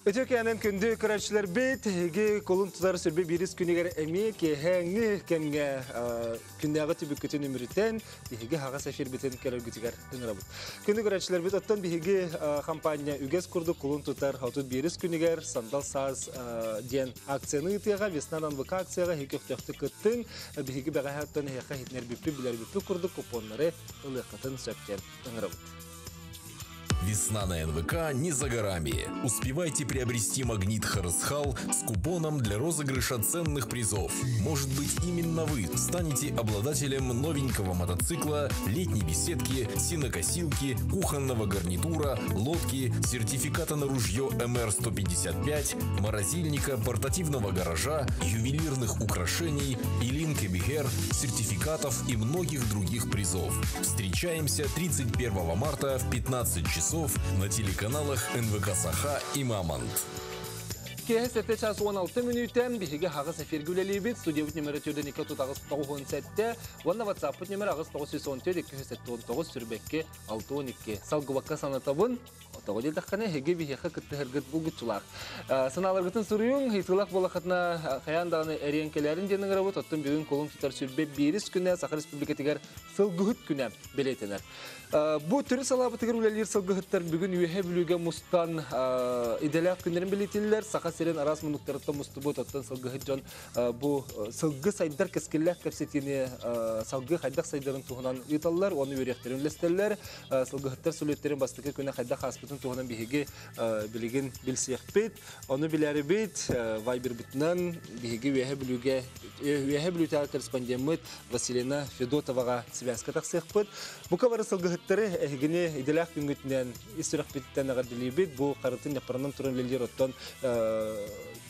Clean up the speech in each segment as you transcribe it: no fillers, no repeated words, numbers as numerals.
Öteki kündü kıraçlar bit, hege kolun tutar sürbe biris günüger emek, henge kemge kündəği tübü kötü nümürüten, hege hağa sefir biten kerer gütüger dünrabut. Kündü kıraçlar bit, ottan bir hege kampanya ügez kurdu, kolun tutar, hautut biris günüger, sandal saz diyen aksiyonu itiyaga, vesnanan vaka aksiyaga, hege öftöktü kıttın, bir hege beğe hayattan hege hitner büpü, biler büpü kurdu, kuponları ılıqatın söpken dünrabut. Весна на НВК не за горами. Успевайте приобрести магнит Харасхал с купоном для розыгрыша ценных призов. Может быть, именно вы станете обладателем новенького мотоцикла, летней беседки, сенокосилки, кухонного гарнитура, лодки, сертификата на ружье МР-155, морозильника, портативного гаража, ювелирных украшений, Илинка Бигер, сертификатов и многих других призов. Встречаемся 31 марта в 15 часов на телеканалах НВК Саха и Мамонт. Sette ças 16 minüten bir hağı sefir gülelibit stüdyo numara türden 2 tutağız 97 valla WhatsApp numara ağız 914 279 sürbekke 612 salgı vakka sanatabın otoğu değil dakikane hege bir hege kıttı hergit bu güççülar sınalar gıtın sürüyün hitılak bolakatna kayan dağını eriyenkelerin jenin rabot ottun bugün kolun tutar sürbe biris güne Sakha Respublikatigar sılgıhıt güne beletener bu türü salabıtıgır ulelir sılgıhıtlar bugün üyehe bülüge mustan idelak günlerin beletilirler Sakha Seren aras mınıktarıtta mustubut attan salgıhıt jon bu salgı saydar keskiller kapsetini salgı haydak saydarın tuğunan yutallar onu yöreklerin lesterler salgıhıtlar sülüyetlerin bastıkı güne haydak haspıtın tuğunan bihege biligin bilsiyakbet onu bileri bit Viber bitnan bihege üyehe bülüge korrespondent Vasilina Fedotova'ga svязка taksiyakbet bu kavarı salgıhıtları ehgini idelak güngütünden istirak bitten agadilibit bu qarıtın yaparından turun lelyer ottan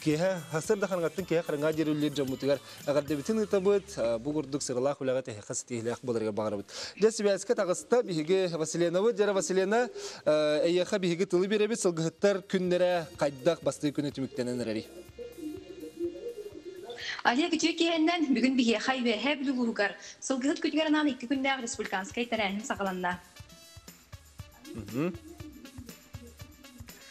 kiha hasar da xangattın kiha qaranga jerüller jamutigar agadde bitin tabut bu gurduk sırla kulaga te xasti hilaq bolarga bağırabut desibyaska taqısta bihige Vasilena ve jara Vasilena eyyaxa bihige tılı berebit salgıhıttar künnere qaydaq bastığı günü tümüktenenleri Aliya Türkiye'den bugün bir hayve heblu vurgar. Sılgıt kütügerenan 2 günde Respublikanskay terahim sağlandı.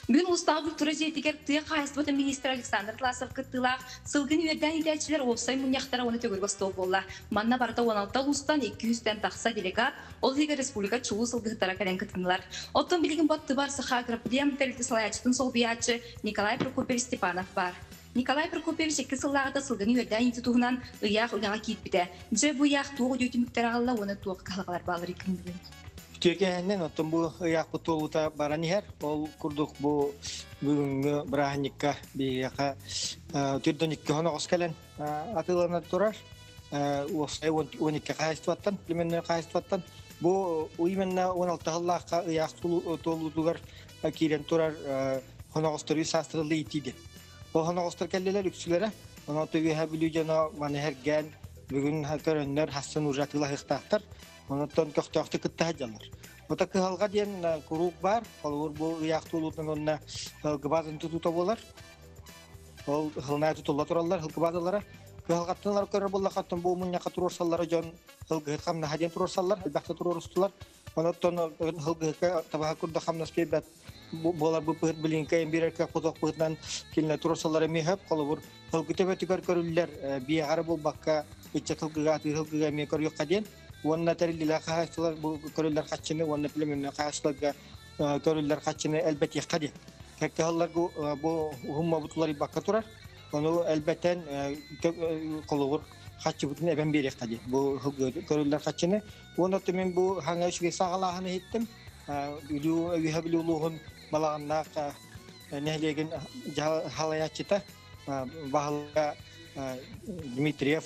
Bugün Uluslararası Turizm Tiger Hayasıbıtı Ministri Alexander Tlasov kıttılar. Sılgın üyeden ilerçiler olsay münyaktara onu tögür bastı oldular. Manna barda 16 Ulus'tan 200'den taksa delegat Olhiga Respublika çoğu sılgıtlara kalen kıttılar. Ottun bilgin battı var Sakha Grapidiyam Terliti Salayachıtın sol biyatçı Nikolay Prokopyevich Stepanov var. Nikolay Prokopyevich 2 yıllarda sılgın üyeden instituğundan ıyak uyağa kitbide. Ce bu yak tuğu yötümükleri ağla onu tuğu kalakalar bağlar iklimdir. Türkiye'nin otom bu yak butuluta baraniher ol kurduk bu bugünkü brahanikka bir yaka türden iki hona oskelen atılana durar osay 12 kayıstvattan limenle kayıstvattan bu uymenna 16 yıllıkka yak tulutugar kiren durar hona osturu sastrılı itidi o hona ostur kelleler üksülere ona tüge habilijana maneher gen bugün hakarönler Hasan Urjatıllah ihtahtar Ondan köfte kıttahacalar. Otak halga diyen kuruk var. Olur bu yaktuluğundan onunla gıbazın tututa bolar. Ol hılnaya tutulda turallar hılgıbazalara. Halgattılar körür bolla kattın bu munyaka turursallara jon hılgı kamna hadiyen turursallar. Elbaqta tururustular. Ondan hılgı tabaha kurda kamnas peybat. Bolar bu pıhır bilinka embirerke kutok pıhırdan kiline turursallara mehep. Olur hılgı tebetükör körüller bir ara bol bakka içe hılgıga mekör yok kadiyen. Wanna terlilah kahaslar bu körüller kaçını wanna filmine kahaslar körüller kaçını elbette yıkadı. Tekrar bu humma butları bakaturar. Onu elbetten kolur kaçı butun eben bir yıkadı. Bu körüller kaçını. Onu temin bu hangi şey sağlahanı ettim. Yuhabiliuluğun malağına nehliğin halayatçıta bahla Dmitriyev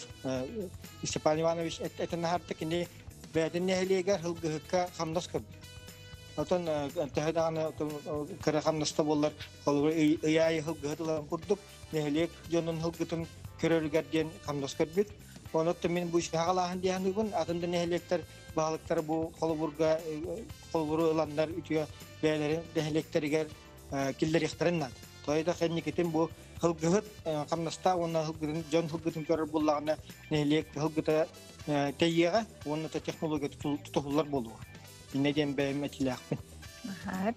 Stepan Ivanovich etene artık ne bedeni nehliğer hılgıhka hamdas kırdı. Otan tehdanı kara hamdasta bollar kalır iyayı hılgıhtılan kurduk nehliğer jonun hılgıtın körörger diyen hamdas kırdı. Onu temin bu işe halahan diyen gün atında nehliğer bağlıkları bu kolburga kolburulanlar ütüyor beylerin nehliğer killer ihtiranlar. Toyda kendikitin bu hılgıhıt kamnasta ona hılgıtın jon hılgıtın körür bollağına nehliğer hılgıta teyyeğe onu da teknoloji tutular boluyor. Ne diyeyim benim etilakmin.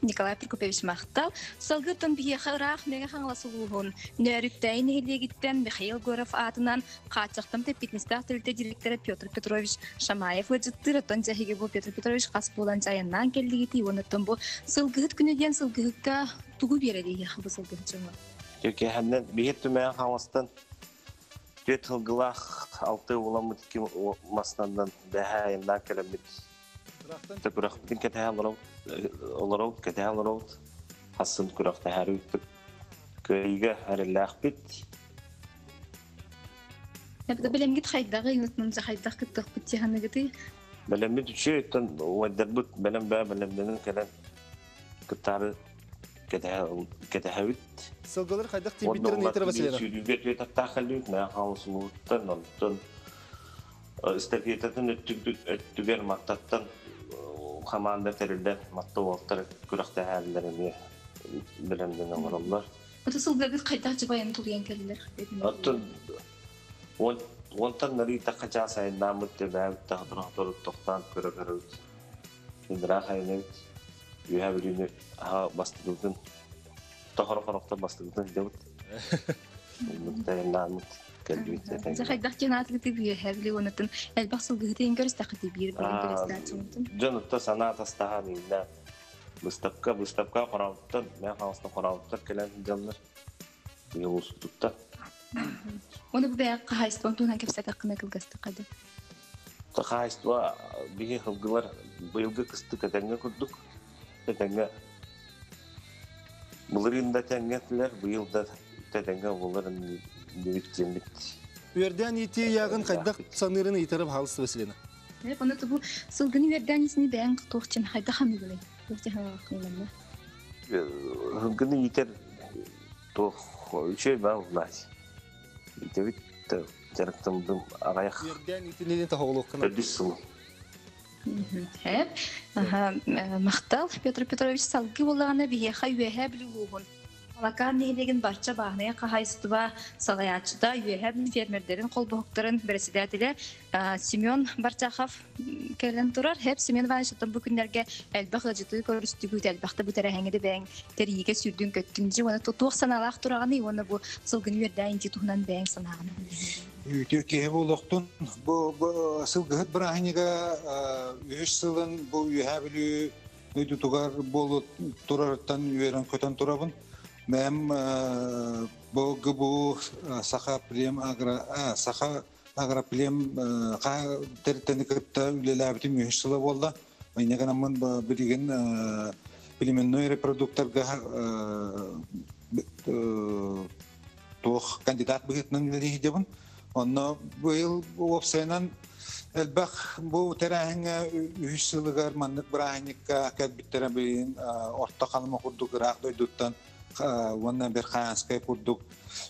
Николай Прокопьевич мақтал. Салгытын бияқырақ неге қаңласылуғын. Нөріктәйін елегіттен Михаил Горов атынан қатшықтым теппетністақ тілді директоры Петр Петрович Шамаев өджіттір. Оттан жәхеге бұл Петр Петрович қас болан жайыннан келдігеті. Оныттын бұл сылгыт күнеден сылгытқа тұғу береді еқі бұл сылгыт жыңы. Төке әмнен бейет түмәйін қаңластан төт ғылғылақ алты оламыд кем масынандан бәхайындан кәлемет. Күрақтың оларауд, кәтәе оларауд, хасын күрақты әрі өттіп, көйге әрілі ақпет. Әбді білемгет қайдағы, енетмінді қайдақ күттіқ бітте ғаны күті? Білемгет үші өттін, ойдар бұд, білемденің кәлен күттары кәтәе өт. Сылғылар қайдақ тейбеттерін етірі Василина? Сүйдігет өтаттақ әлі өт, мәң қалысы мұлыттан, онтын істәпететін өттігер мақтаттан команда терилден матты уолтар күрәхтә хәлләренә беләмдән авыралар. Ата сылгыт қайдақ жыбайын тұлген кәлілер? Аттын онтан нәрі таққача сайында мұтты бәбіт тағдырақтыр тоқтан көрі-көрі. Кендірақ айнет, үйә біліне бастығылдың, тоқыры-қорықта бастығылдың деуіт. Мұтты әйнамыт. Қайдақ жанатылықты бүйе әбілі онытын әлбақ сылғыты енгеріс тақыты бейір білін көресті атшымытын? Жонытта санат астаған үйінді бұстапқа қорауыттан, мән қалысына қорауыттар келен жанлар. Бұл ұсытыпта. Оны бұл бәйі қағайыстуан туынан кәпсәк аққына кілгасты қады? Қағайыстуа бейі қылғылар бұйылғы қысты кәтәңге күрдік. Кәтәңге бұлырында тәңгетілер, бұйылда тәтәңге бұлырын Үйерден еті яғын қайдақ санырын етіріп халысты Василина? Оны бұл сылғыны үйерден есіне бәйін тоқчын қайда қамы білей? Hıngını yeter şey ben ulaştı. İşte жарықтымдың ағаяқ. Ерден итінеден тағылық қына. Өдіс сұлы. Мақтал Петр Петрович салғы болағына бейеқа үйеға білі оғын. Алакар нейдеген барча бағынaya қағайсытыба салаячыда үйеға фермердерін қолбоқтарын бірісідәділі Семен Барчахов кәлін тұрар. Хәп Семен Ивановичтың бұл күндерге әлбақ ғажыты көрістігіт әлбақты бұтара әңгеді бәң тәрейге сүрдің көттіңде. Оны тұтуық саналақ тұрағаны, оны бұл сылғын үйердәйін жетуғынан бәң санағаны. Türkiye buluştun bu sılgıt brahiniga üç sılın bu üyebilü nütugar bolu turartan üyeren köten turabın mem bu saha prem agra prem ka tertenikta ülelabitim üç sılı oldu. Yine kanamın bilgin bilimennoy reproduktorga toh kandidat bugünden neli diyebun. Onu bu yıl opsiyonun elbak bu terahine üç yıllıgar manlık bırahinikka kadbittere birin orta kalma kurduk Irak doyduktan ondan bir kayanskay kurduk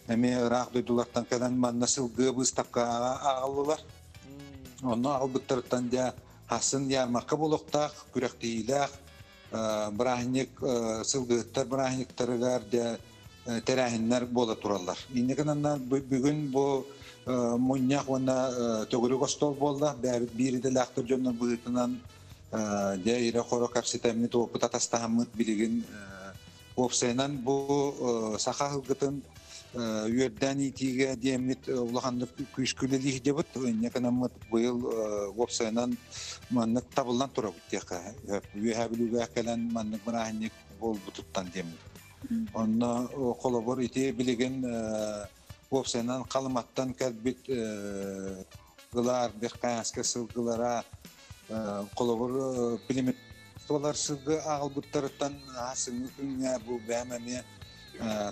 emi Irak doydulardan kadan man nasıl gıbız takka ağlılar onu ağılbıttarıtan da hasın yarmakka buluktak kürek değilak bırahinik sılgıttar bırahiniktarıgar da terahinler bola turallar. İnne kananlar bugün bu Munyak ona tögürü kostol bolda, biri de laktır jönler buyutunan ire koro kapsitemini topu tatastahamıt biligin opsaynan bu saha hılgıtın üyerden itiga diyemlit ulağanlık küşküleliği debut, ne kanamıt bu yıl opsaynan manlık tabıldan tura butyaka. Üyehabilüge akelen manlık mırahinlik bol bututtan diyemlit. Onu kolabor iti biligin opsiyondan kalımattan kalbit gılar bir kayaska sılgılara kolabor bilimet dolar sılgı ağılbıttarıtan asını dünya bu beğenmeye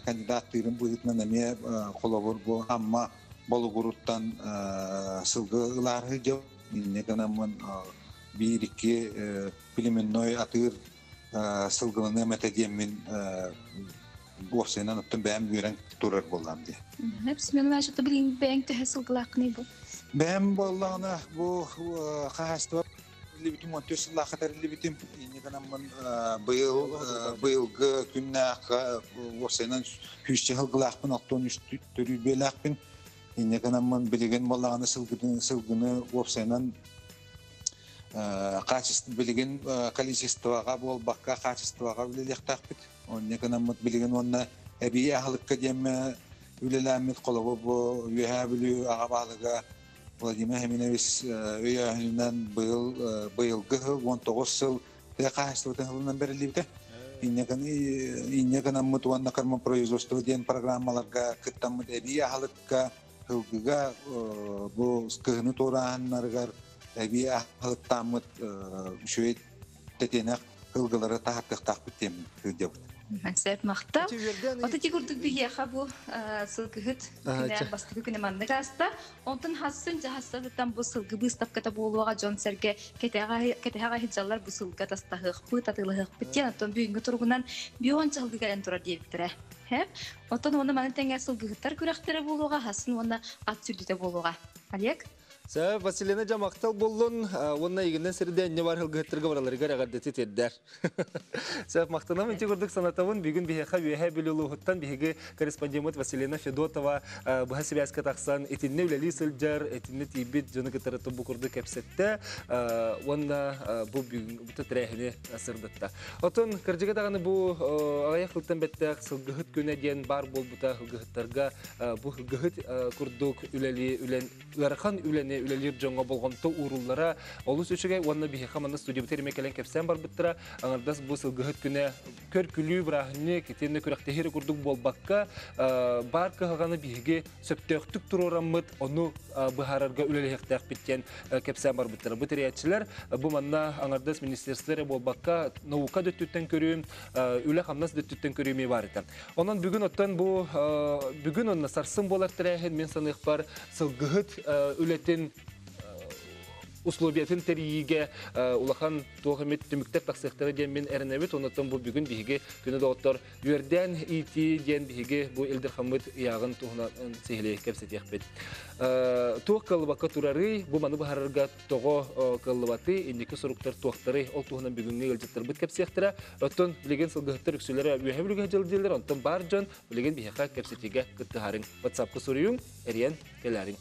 kandidatların bu hitmenemeye kolabor bu amma bolu guruttan sılgılar hıcı ne kanamın bir iki bilimin noy atır sılgılını metediyemin bu opsiyondan öptüm beğen gören turar bolam diye. Hepsi benim aşağıda bilin beğen tühe sılgılak ne bu? Beğen bollağına bu kahastı libitim ontösüllâ kadar libitim yine kanamın bıyılgı günlâk opsiyondan hüşçe hılgılakpın altın üstü belakpın yine kanamın bilgen bollağına sılgını opsiyondan качество билген количествоға болбаққа качествоға билектақпыт. Онне канамыт билген онна эби ахлыкка деме үлеләмит колобо бу юһабилү агабалыга Владимир Хеминович өйәһеннән быелгы 19 ел качестводан хылынан берилибде. Инне канамыт онна карма производство ден программаларга кыттамыт эби ахлыкка хылгыга бу скыны тораннаргар эби ахлыктамыт шөйт тетенак хылгылары тахтыктак биттем деп. Мәсәп мақта. Ота тигурдук бияха бу сылгыт күнә бастыгы күнә манда каста. Онтан хасын жахасаттан бу сылгы выставкада болуга Жон Серге кетега хиджаллар бу сылгы тастагы пытатылыгы биттен аттан бүгүнгө тургунан бион чалгы гелен тура диптире. Хеп. Онтан оны маны теңге сылгыттар күрәхтере болуга хасын оны ат сүрдүтө болуга. Олег Сә Василина жамақтал болын, онна егінен сірден не бар хылгыттырға бараларыға рағардеті теддер. Сә мақтанам инте көрдік санатауын бүгін бейхеқа бейхе білілі ұғыттан бейхеге корреспондент Василина Федотова бұға себясқа тақсан етінне үләлі сылжар, етінне тейбет жоны кітарыты бұл көрді кәпсетті, онна бұл бүгін тірәхіне сырдытта. Отын кіржіге дағаны бұл ағаяқ қылттан бәттәқ сылгығыт көне ден бар бол бұта хылгығыттарға бұл хылгығыт көрдік үләлі үлелер жоңға болғанты уруллара олус үшіге онна бихеха манна студия битерме келен кепсен бар биттира аңардас бу сылгыһыт күнә көр күлү брахны кетенне күрәктәһире курдук болбакка бар кыганы биһиге сөптөктүк турураммыт ону быһарарга үлелехтәк биттен кепсен бар биттира бу тириячилер бу манна аңардас министрлыклары болбакка наука дөттүттен көрүм үле хамнас дөттүттен көрүме бар икән. Онан бүгүн оттан бу бүгүн онна сарсын болар тирәһен мен санык бар сылгыһыт үлетен условиятын тәрийге улахан тоғымет түміктер тақсықтары ден мен әрінәбет, онаттан бұл бүгін бейге күні доғыттар үйерден ити ден бейге бұл елдер қамыт яғын тоғынан сейілі кәпсет еқпет. Тоқ қалыбаққа тұрары, бұл маны бұхарырға тоғы қалыбаты, ендекі сұруқтар тоқтары ол тоғынан бүгінгі елдіктер бұд кәпсеттері, оттан білеген сылғықтар үксілері үйе білігі жылдылар, онтан бар жан білеген бейге кәпсетеге күттіғарын. WhatsApp-қа сұрыйың, әрен кәләрің.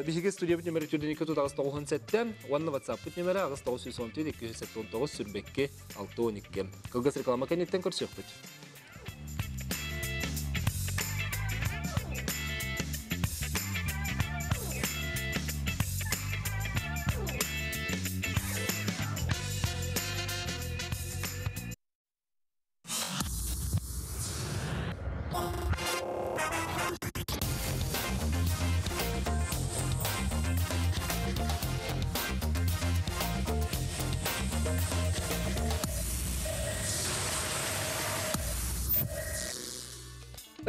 Бейге студия бұд нөмірі түрден 297 Уанна WhatsApp номері ағыз 917-279 сүрбекке 612. Кылгас реклама кәнеттен көрсек бұд.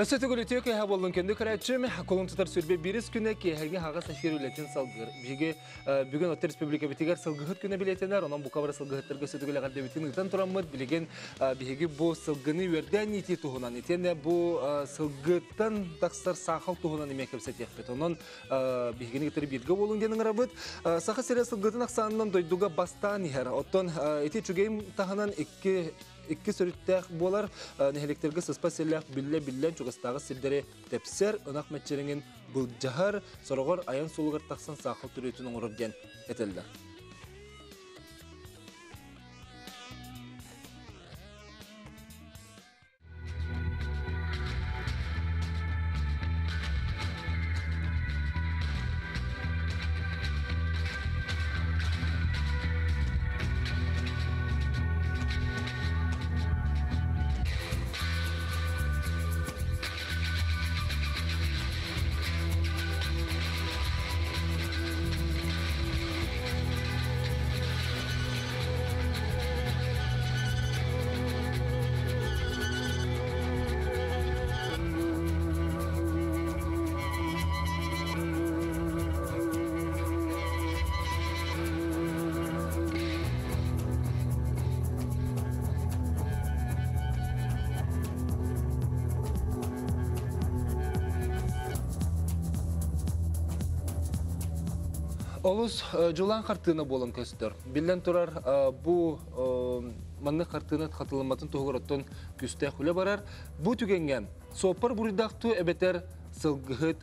Өсөтігілі түйеке болын кенді көрәтшім, қолын тұтар сүрбе беріз күні кейхерге хаға сәфер үлетін салғыр. Бүгін Отты Республика бітігер салғығыт күні білетенер, онан бұқабары салғығыттарға сөтігілі ғарды бітін ұқтан тұрамыд, білеген бігеге бұл салғыны өрден еті тұғынан. Етені бұл салғыттан тақсар сақал тұғынан еме көпсет еқпет. Онан бігені кетері бергі болын кенің рабыд. Сақы сере салғыттың ақсанынан дойдуға бастан ехер. Оттан еті чүгейм тағынан Ikki sürüttəq bolar nəhliklərgə sıspə səlləq billə-billən çoğıstağı sildəri təpsər, ınaq mətçərinin bılcahar, sorğor ayan soluğar taqsan saqıl türüytünün uğrurgen etəllər. Олус жолан қартыны болын көстір. Білден тұрар бұл манны қартыны қатылыматын тұғырыттың күсті құлы барар. Бұл түгенген сопар бұрыдақты әбетер сылғыт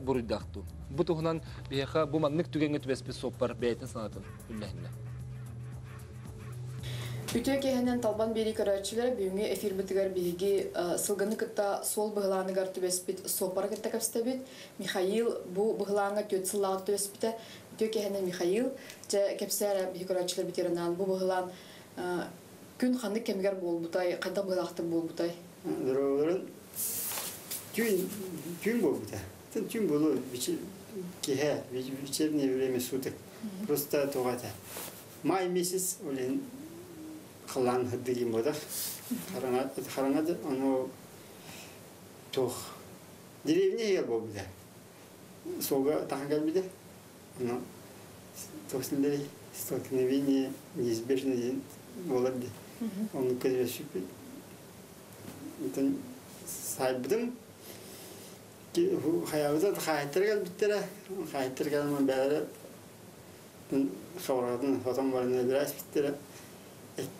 бұрыдақты. Бұл тұғынан бұл маннық түгенгі түбеспі сопар бәйтін санатын. Үтө кehenen талбан бери көрөчүлөр бүгүнкү эфир битигер биги сылганы кытта сол быгыланыгар түбеспит сопар кытта капстабит Михаил бу быгылаңга төтсыллага түбеспите үтө кehenen Михаил же кепсер биги көрөчүлөр битеренан бу быгылан күн ханды кемгер болбутай кайда быгылакты болбутай дөрөөрөн күн болбутай күн болу бичи кеhe вечернее время суток просто тогата май месяц олен қалан хыддыгин бодах хараңады оно тох деревня ел болбуда солга тахагал биде оно тохсилдери столкновение неизбежно болады он көрөшүп итен сайбдым хаябыза хайтыргал биттере хайтыргалман бәле хаврадан фотон барына бирас биттере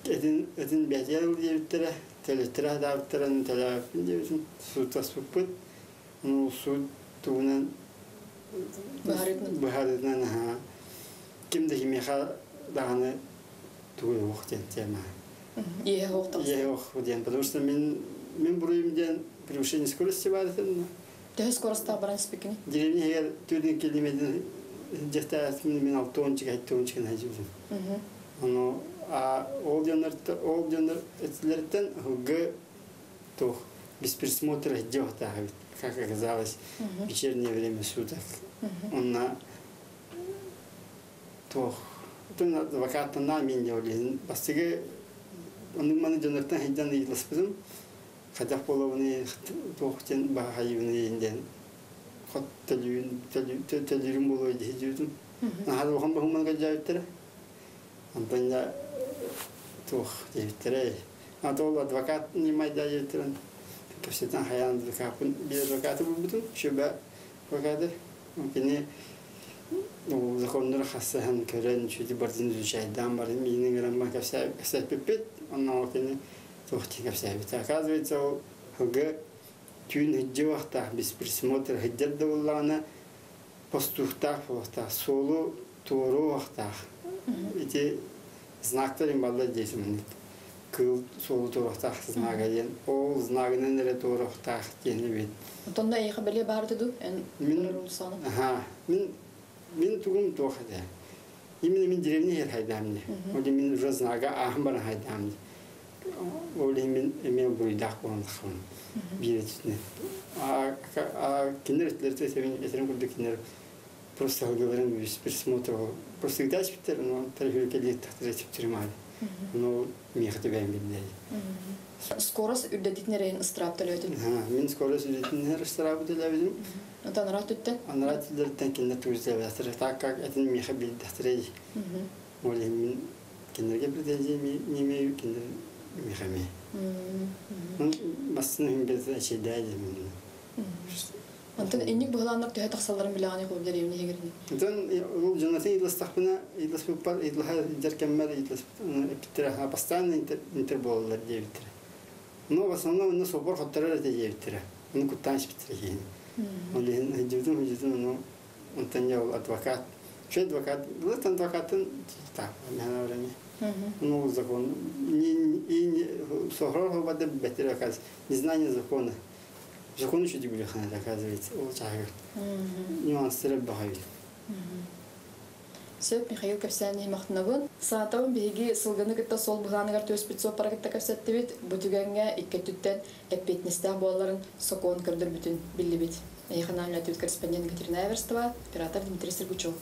эдин бәҗәл диптер телетра давтырын телефон дип сутас пут ну суд тунан бахаритнан ха кимде химиха даны туй вакыт тема ие вакыт ден потому что мен буруймден превышение скорости бар экен Ты скоростта баран спикни деревня тюдин килимеден жата мен автончик айтончик найдым оно а ол жанр этлерден г то без присмотра идёт, как оказалось, в вечернее время суток. Он на то адвокат на меня олен бастыгы он маны жанртан хидан иласпым хотя половины тохтен бахайны инден телюн болой дижудум на хал хам бахман гаджайтер антanya тух дивтере а то адвокат не майдаетер капсетан хаян адвокат би адвокат бутун шуба адвокат мукине ну законнор хассан көрөн чүди бардын жайдан бар менин грамма капсап пепет анан кене тохти капсап оказывается хг тюн хиджвахта без присмотра хиджда уллана постухта фоста солу тору вахта эти знактарын балда дейсин кыл солу торухта знагаен ол знагынын эре торухта кени бит Тонда я хабеле бардыду Мен тугум тохада. Именно мен деревне хайдамни. Оли мен уже знага ахмар хайдамни. Оли мен буйдак болмакмын. Биретне. А кинертлерте севин этерин курду кинер. Просто говорим без присмотра. Просто дать питер, но тарифи лет тахтырачып тюрмали. Но мехте бен билдей. Скорость үддетинерен ыстрапталыды. Мен скорость үддетинер ыстрапталыды. Антан раттыттен? Анраттылыртен кинер турзев астыр. Так как это меха билдахтырай. Оли мен кинерге претензия немею кинер мехами. Масын без ачидайды мен. Антан инник быгаланып төһә тахсалларын билгәне кылып дәревне егерне. Антан ул җанаты иластахпына иласпар илаһа җәркәммәр иласпара постоянно интерболлар диптер. Но в основном на собор хаттарар диптер. Ну кутанч битреген. Он ходил, но Антон я адвокат. Что адвокат? Вот адвокатын так, на время. Ну закон не сохрал вода бетер оказ. Незнание закона. Закон еще не были хана оказывается. О чага. Нюансы рыбаги. Сөп Михаил Капсяни мақтнабын. Саатабын беги сылгыны кытта сол быганыгар төспит со паракетта капсаттыбит. Бүтүгөнгө иккетүттен эппетнестер болларын сокон кырдыр бүтүн биллибит. Яханална тют корреспондент Катерина Эверстова, оператор Дмитрий Сергучев.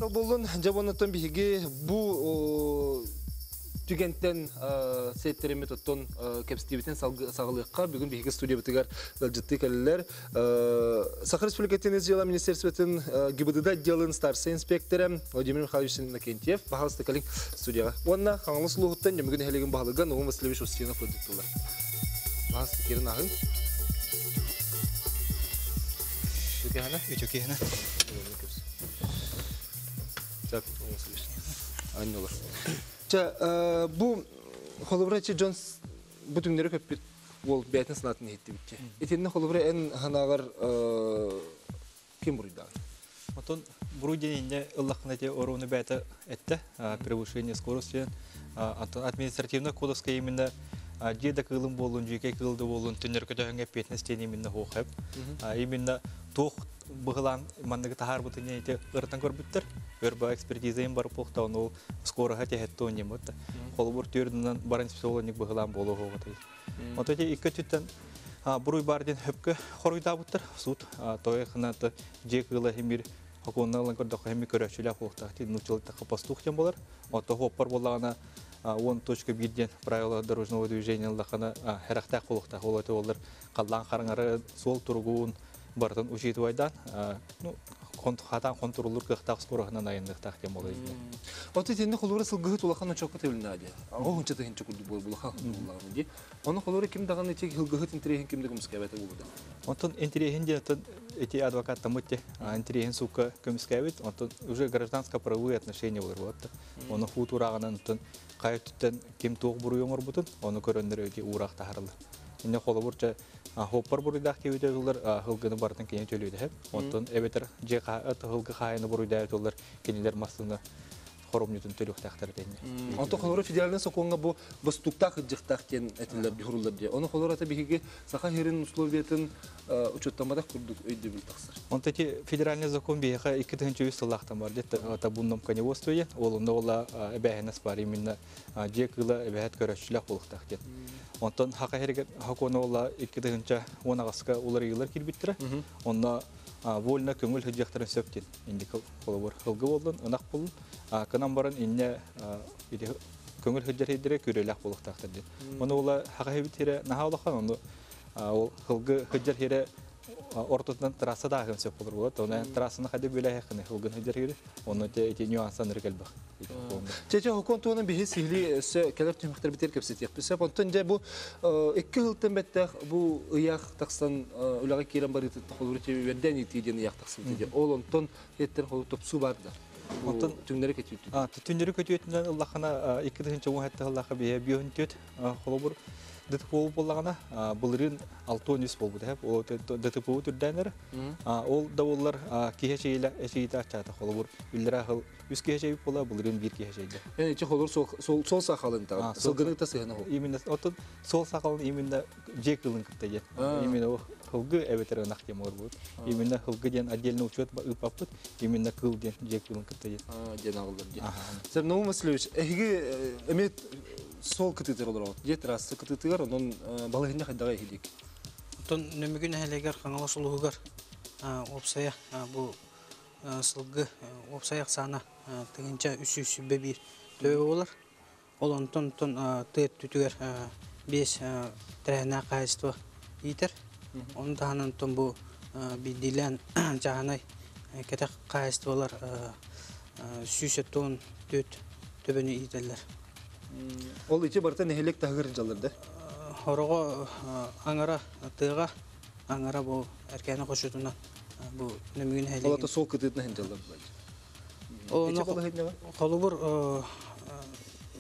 Болон жабонотон биги бу түгенттен сеттереме тоттон кепстибитен сагылыкка бүгүн биги студия битигер жытты келлер Сахар Республикатын дела министерствотун ГИБДД отделын старший инспекторы Владимир Михайлович Накентьев пожалуйста келиң студияга. Онна хаңлы сулугуттан бүгүн хелеген баглыган Оң Васильевич Устинов продуктулар. Бас кирин агын. Шукехана? Шукехана. Так, Оң Васильевич. Аннолар. Бу холоврачы Джонс бүтүңдөрү көппүт бол бәйтин сынатын етті бітке. Етенне холовра ән ханағар кем бұрыйда? Отон Брудине Лахнате Орону Бета это превышение скорости. Административно кодовская именно деда кылым болун, жеке кылды болун, түнер көтөңгө 15 именно хохеп. Именно тох быгылан мандыгы тахар бутыне эти ыртан көрбүттөр. Өрбө экспертизаем бар полта, он скоро хотя это не мот. Холбур түрдүнөн баран психологик быгылан болуу хоготой. Вот эти икки түттен буруй бардын хөпкө хоруйда буттыр. Суд той ханаты жек кылы хемир хоконналан көрдө хеми көрөчүлө полта. Нучулта хапастух тем болар. Ото хоппар болгана 1.1 правила дорожного движения лахана характер колокта холоты олар калдан караңары сол тургуун бартын учитывайдан ну хатан контроллор кыктак скорохнан айындыктак тем болот. Вот эти не холоры сылгыт улахан чокот элнади. Огонча теген чокут булахан булахан. Оны холоры ким даган эти хылгыт интереген кимдигим скабета булды. Онтон интереген де эти адвокаты мытте интереген сука кымскабет, онтон уже гражданско правовые отношения болор вот. Оны футурагынан кайттан ким тоқ буруйоңор бутун, оны көрөндөр өте урак тахарлы. Инде холобурча хоппар буруйдак кебете улар хылгыны бартын кене төлөйдү хеп. Онтон эбетер жека хылгы хайны буруйдак улар кенелер маслыны хоромнютун төлөк тактар дейни. Онтон холору федеральный соконга бу бастуктак жыктак кен этилер дурулар ди. Оны холората биге саха херин условиятын учеттамада курдук өйдө бил таксыр. Онтон эти федеральный закон бига 2000 бар деп ата бунном коневодствое, олунда ола эбехнес бар именно жекыла эбехет көрөчүлөк болуктак деп. Онтон хака херге хаконо ола 2000 онагаска улар йылар кирбиттер. Онда вольна көңүл хөҗәктәрен сөптен. Инде колобор хылгы болдун, ынак болдун. Канан барын инне иде көңүл хөҗәтләре көреләк булыктактыр ди. Моны ула хакыбитере нахалахан онда ол хылгы хөҗәтләре ортотан трассада һәм сөп булыр булат. Оны трассаны хәдә белә хәкне хылгы хөҗәтләре. Оны эти нюанслар калбак. Чече хоконтуны бихи сихли сө келеп тимхтер битер кепсетек. Бисеп онтон же бу 2 жылдан беттек бу ыяк таксан улагы кирен бар итеп холуру тебе берден итиден ыяк таксын диде. Ол онтон еттер холу топсу барды. Онтон түннәре кетүтү. Түннәре кетүтүнөн Аллахына 2000 уһатта Аллаха бие биөнтөт холобур ДТП боллагана булырын 600 болбу деп. Ол ДТП түрдәнер. Ол давыллар кихечейле эшейта чата холобур үлләр хыл 100 кихечей була булырын 1 кихечейде. Яни че холор сол сакалында. Сылгыны та сыгына хол. Именно отон сол сакалын именно жекылын кыттыгы. Именно хылгы эветер нахтем ор бут. Именно хылгы ден отдельно учет ыпапыт. Именно кыл ден жекылын кыттыгы. Денагылдар ди. Сер Нуу Маслевич, эге эмет сол кытытыр олор. Жетрасы кытытыгар, онун балыгында кайдага хидик. Тон нөмүгүн хелегер каңала сулугар опсая бу сылгы опсаяк сана тыгынча 301 төбө болор. Ол онтон тыт түтүгөр 5 трена кайство итер. Ондан тон бу бидилен жаанай кетек кайстволар сүйсөтөн төт төбөнү ителер. Ол иче барта нехелек тагыр жалырды. Хорого аңара тыга аңара бу эркени кошутуна бу нөмүгүн хелек. Олата сол кытытны хенжалар. Ол холубур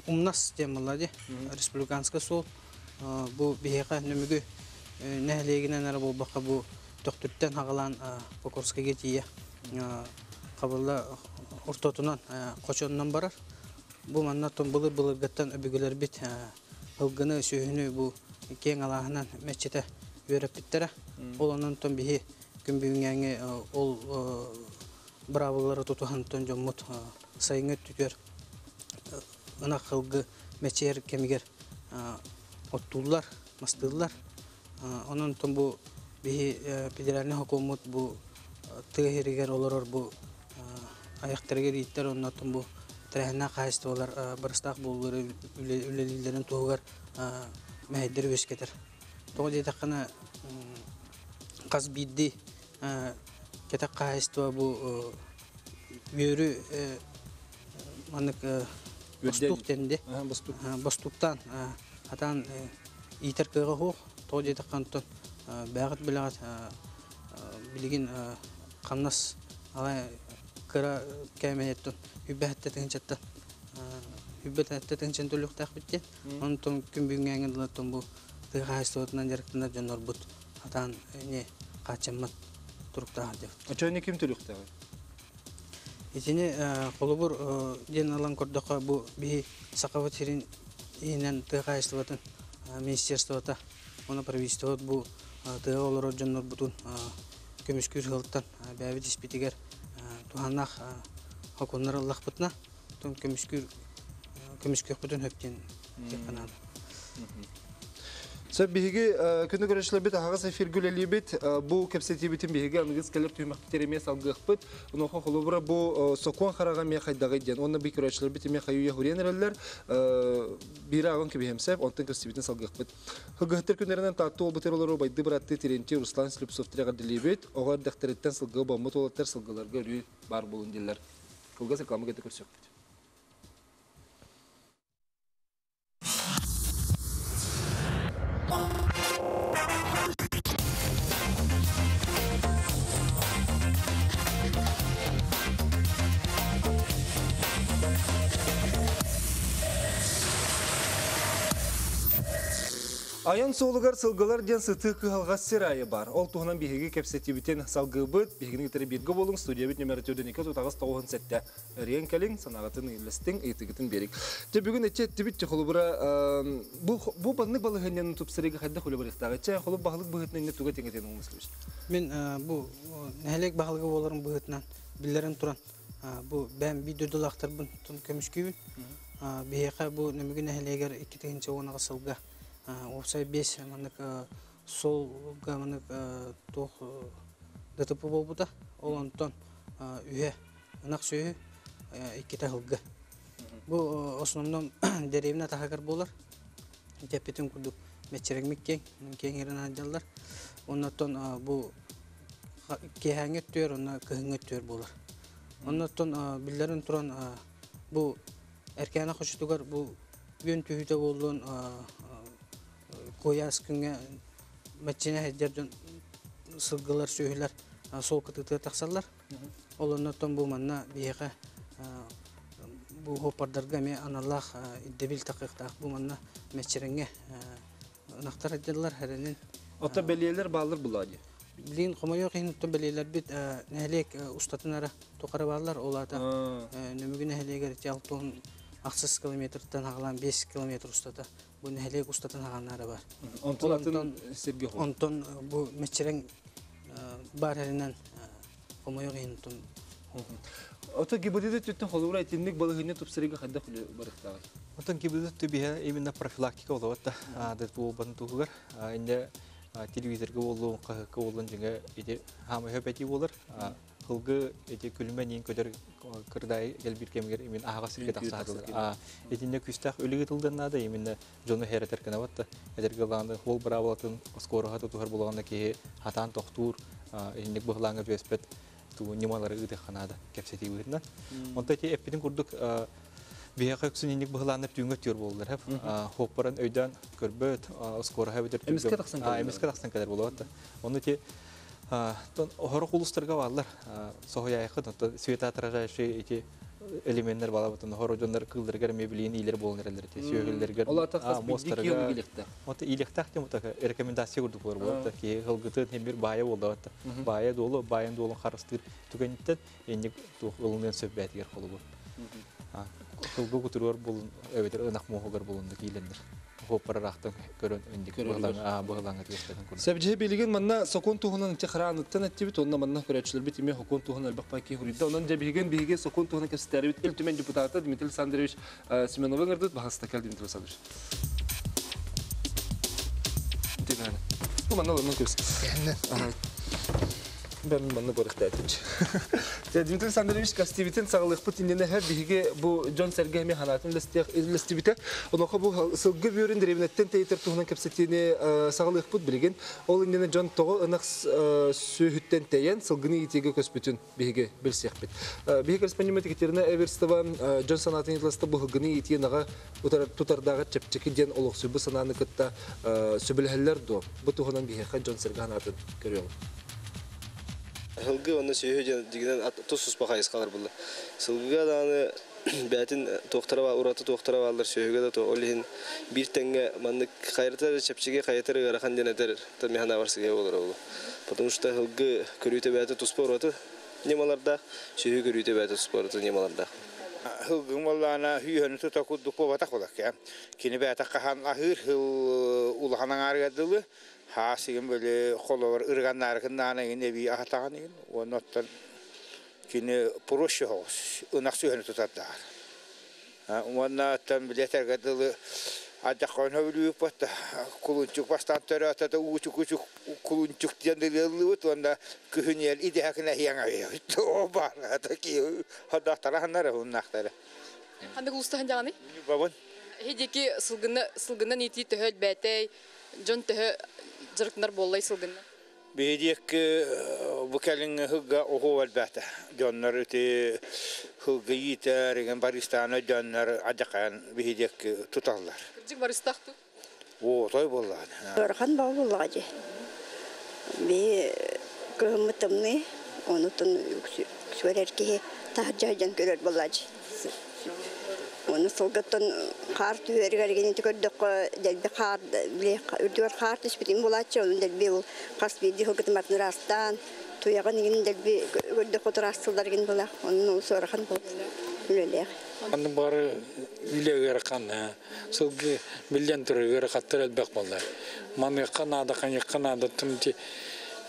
умнас темалады. Республиканская сол бу бихека нөмүгү нехелегинен ара бу бака бу токтуттан хагалан Покорскайга тие. Кабылда ортотунан кочоннан барар. Бу маннатон булыр-булыргаттан өбүгөлөр бит ылгыны сүйүнү бу кең алаһынан мечете өрөп биттер. Ол онтон бихи күнбүнгәңе ол бравылары тутухантон жоммут сайыңы түгөр ына кылгы мечер кемигер оттулар, мастылар. Онтон бу бихи федеральный хөкүмәт бу тыгырыгер олорор бу аяктарга иттер онтон бу трехна кайстволар барстак буллары үлелилерин тугар мәйдер өскетер. Тоғы дедаққана қаз бидді кетек кайство бу өрі манық бастук тенде. Бастуктан атан итер кыға хоқ. Тоғы дедаққантон бәғыт білағат білген қамнас алай кыра кәмәйеттон үбәттәтен чатта үбәттәтен чентулук тахбитте онтон күнбүнгәңен латон бу тыгайстотнан жарыктан жонор бут атан не качамат туруктаган деп. Ачаны ким төлүктә? Итини холобур ден алан кордока бу би сакават хирин инен тыгайстыбатын министерствота оны правительство бу тыга олоро жоннор бутун көмүскүр хылттан бәби диспитигер туханнах хоконнар аллах бутна тон көмүскүр бутун хөптен теканан. Сөп биһиги күнү көрөчлөр бит агас эфир гүлелибит бу кепсетибитин биһиги аңгыз келер түймәк теремес алгыхпыт. Онохо холобура бу сокон харага ме хайдагы ден. Онны би көрөчлөр бит ме хаю яхуренерлер бира агын кебемсеп онтын кепсетибитин салгыхпыт. Хыгыттыр күннәреннән татту бутерлору байды братты Теренти Руслан Слепцов тирәгә дилибит. Огар дәхтәреттән сылгы бамы толаттар сылгыларга рүй бар булын диләр. Кылгы рекламага да көрсөк. Аян соолугар сылгылар ден сыты кыгалгас сырайы бар. Ол туғынан биһиги кепсетибитен салгыбыт, биһигини гитери бирге болуң, студия бит номер 4-2 тутагыс 97 рен келиң, санагатын илестиң, ыйтыгытын берик. Те бүгүн эче тибит холубура бу баннык балыгынын тупсырыгы хадда холубурыктагы. Че холуб багылык быгытнын туга теңетен уңмыслыш. Мен бу нәһелек багылыгы боларын быгытнан биллерен туран. Бу бәм бидодулактар бун тун көмүскүбүн. Биһига бу нәмиге нәһелегер 2-нче онага сылга. Опсай 5 манык сол гаманык тох ДТП болбута. Ол онтон үйе ынак сөйү 2 тахылга. Бу основном деревня тахагар болар. Тепетин курдук мечерегмик кеңерен адалар. Онтон бу кехаңет төр, онна кыһыңет төр болар. Онтон биллерин туран бу эркәнә хошутугар бу гөн түйүтө болгон Кояс күнгө мәчене хәҗәрдән сылгылар сөйләр сол кытыты таксалар. Олоннан бу манна биһига бу хопардарга ме аналлах иддебил такыктак бу манна мәчереңе нактар әдәләр хәренен. Ата белиелер балыр булади. Билин комойо кыйын то белиелер бит нәһлек устатынара токары балар олата нөмүгүн нәһлегер жалтон 60 километрдан агылан 5 километр устата. Бу нәһлек устатын аганнары бар. Онтон серге хо. Онтон бу мечерен бар хәреннән комойо кыйын тон. Ата гибодиде төттен холура этинник балыгыны тупсырыгы хадда барыктагы. Отон кибидет төбиһә именно профилактика олаватта. Дәт бу бантугар инде телевизорга болу, кахка болун жиңе иде хамы хөпәти болар. Кылгы эти күлмәнин көтөр кырдай гелбир кемгер имин ага сирге таксадылар. Этинне күстәк өлеге тылданна да именно жоны хәретер кенаватта. Эдерге ланды хол браватын скорога тутугар булганда ки хатан тохтур инник быглаңга беспет ту немалары ыды ханада кепсети быгыннан. Онта эти эпидин курдук биһәкә күсенник быгланып түңгө төр булдылар. Хоппаран өйдән көрбөт скорога битер түңгө. Эмискә таксан кадәр булат. Оны ти Хорох улустарга баллар сохояйхы свет отражающие эти элементтер бала бутун хорожондар кылдыргар мебелин илер болнерлер те сөйгөлдергер мостарга вот илектак тем так рекомендация курдук бар болот ки кылгыты темир бая болду вот бая долу баян долу харыстыр түгөнтет эник улунен сөббәтигер колу кылгы кутурор бул эбетер ынак могогар болунду килендер хоппарактан көрөн индик баглаңга тестен курду. Себже билеген манна сокон туһунан техраныттан активит онна манна көрөчлөр бит эме хокон туһунан албакпаки хуридда онан же билеген биге сокон туһунан кестер бит илтүмен депутаты Дмитрий Александрович Семенов ыңырдыт бахаста кел Дмитрий Александрович. Дигән. Бу манна лын көс. Ben bana bıraktı. Dmitri Alexandrovich Kastivit'in sağlık bütünlüğüne her birige bu John Sergey Mihanat'ın listivite. Onu bu sılgı bir ürün derevnetten teyiter tuğunan kapsatini sağlık büt bilgin. Oğlundan John Togo ınak sühütten teyen sılgını itege köspütün birige bilsiyakbet. Birige respondimet getirine Everstava John sanatın yıtlasta bu hıgını itiye naga tutardağı çepçeki den oluk sübü sananı kıtta sübülheller do. Bu tuğunan birige John Sergey Mihanat'ın görüyorum. Hılgı onu söylüyor digiden tuzsuz bakayız kalır bunlar. Sılgıga da hani beytin doktora var, uğratı doktora varlar söylüyor da to olihin bir tenge manlık kayırtır çepçiğe kayırtır garakan denedir. Tabii hana varsa gibi olur oğlu. Потому что hılgı körüte beytin tuzpa uğratı немаларда, сөйі көрүйте бәті спорты немаларда. Hılgın vallana hüyönü tuta kudduk bu batak olak ya. Kini batak kahan ahır ulahanan argadılı. Hasigin böyle kolalar ırganlar kındana yine bir ahtağın yin. O nottan kini proşi hoş. Inak hüyönü tutar dar. Ona tam bilet argadılı. Ancak koyun hövülüyüp batta. Kuluncuk bastan törü atada uçuk kuluncuk diyendiriliyip onda kühünyel ide hakına hiyana veriyor. O var. Hatta ki hatta tarahanlara hunnakları. Hande gulustahan jani? Babun. Hedeki sılgında niti töhöl bätey, jon töhö jırknar bollay sılgında. Beydik bu kelin hıgga oho elbette. Jonlar öte hıgga yiter, gen baristana jonlar acakan beydik tutarlar. Kırcık baristaktı. O toy bolladı. Örkan bolladı. Bir kıymetimi onu tun söyler ki tahcajan görür bolladı. Onu solgattan kart vergergen tükürdük delbi kart bile ürdüver kart işbitim bulaçı onun delbi ol kasbidi hokutmartın rastan tuyağın yin delbi gördük oturastılar gen bulak onun sorkan bul öyle. Andım barı bile gerkan sılgı bilyen türü gerakattır elbek bollar. Mami kanada kanada tümti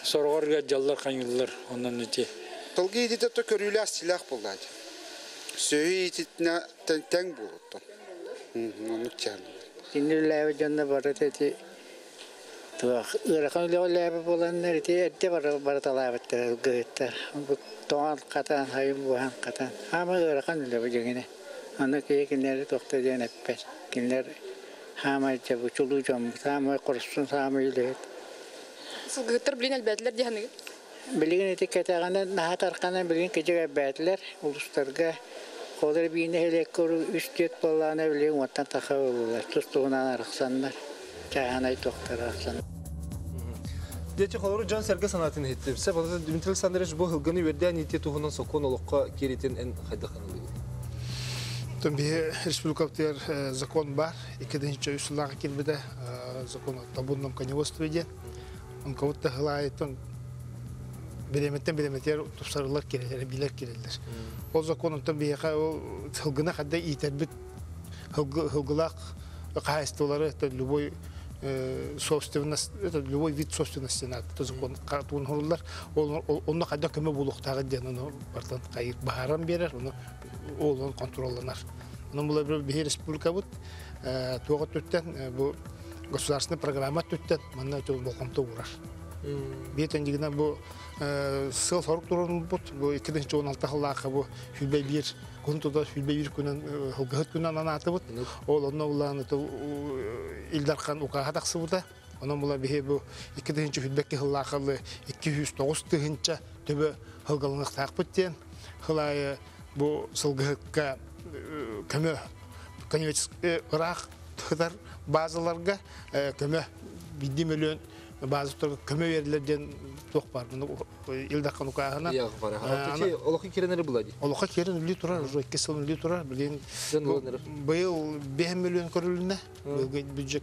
sorgorga jallar kanyıllar onun içi. Tılgı edide de körüyle silah bulladı. Söğütüne ten buluttu. Onu çağırdı. Şimdi lave canına vardı dedi. Tuğ ırakan lave bulanlar dedi. Ette vardı lave dedi. Bu doğal katan hayım buhan katan. Ama ırakan lave canına. Onu kinleri doktor diyen epper. Kinler hama çabu çulu cam. Hama korsun hama ile. Sılgıtır bilin elbetler diye hangi? Bilgin etiketlerine nahat arkadan bilgin kecek elbetler uluslarga. Kolları birine hele koru üstüt bollağına bileyim vatan takavullar. Tustuğundan arıksanlar. Çayhanay doktor arıksanlar. Deci kolları can sergi sanatını hittirse, fakat Dimitril Sandereç bu hılgını verdiğin niyeti tuğundan sokun oluqqa keritin en hayda kanalıydı. Tabii Respublika'da zakon var. 2000 yıllar kilbide zakon tabundan kanyavostuydu. On kavutta hılayetun bilemetten tupsarılar kereler, biler kereler. O zakonun tabii o hılgına kadar iterbit hılgılak kayıstoları любой собственность, это любой вид собственности надо. То закон картун хурулар, онна kadar köme buluqtağı diyen onu bardan kayıp baharan verir, onu kontrollanır. Onun bu bir respublika bu tuğu tütten bu государственный программа tütten manna çok bokamta uğrar. Bir tane bu sıl soruk durun bu 2016 yıllarda bu hübe bir kuntuda hübe bir kunan hılgıt kunan anatı bu oğlanla ulan ildarkan ukaha taksı bu da onun bula bir bu 2000 hübeki yıllarda 209 tığınca tübe hılgılınlık takip diyen hılay bu sılgıtka kömü kanıveç Irak kadar bazılarga kömü 1 milyon bazı türlü kömür verilirden çok var. İlde kanukağına. Ya var. Peki olaki kirenleri buladı. Olaki kiren liturar, kesin liturar. Bilin. Bu yıl 5 milyon koruluna. Büyük bütçe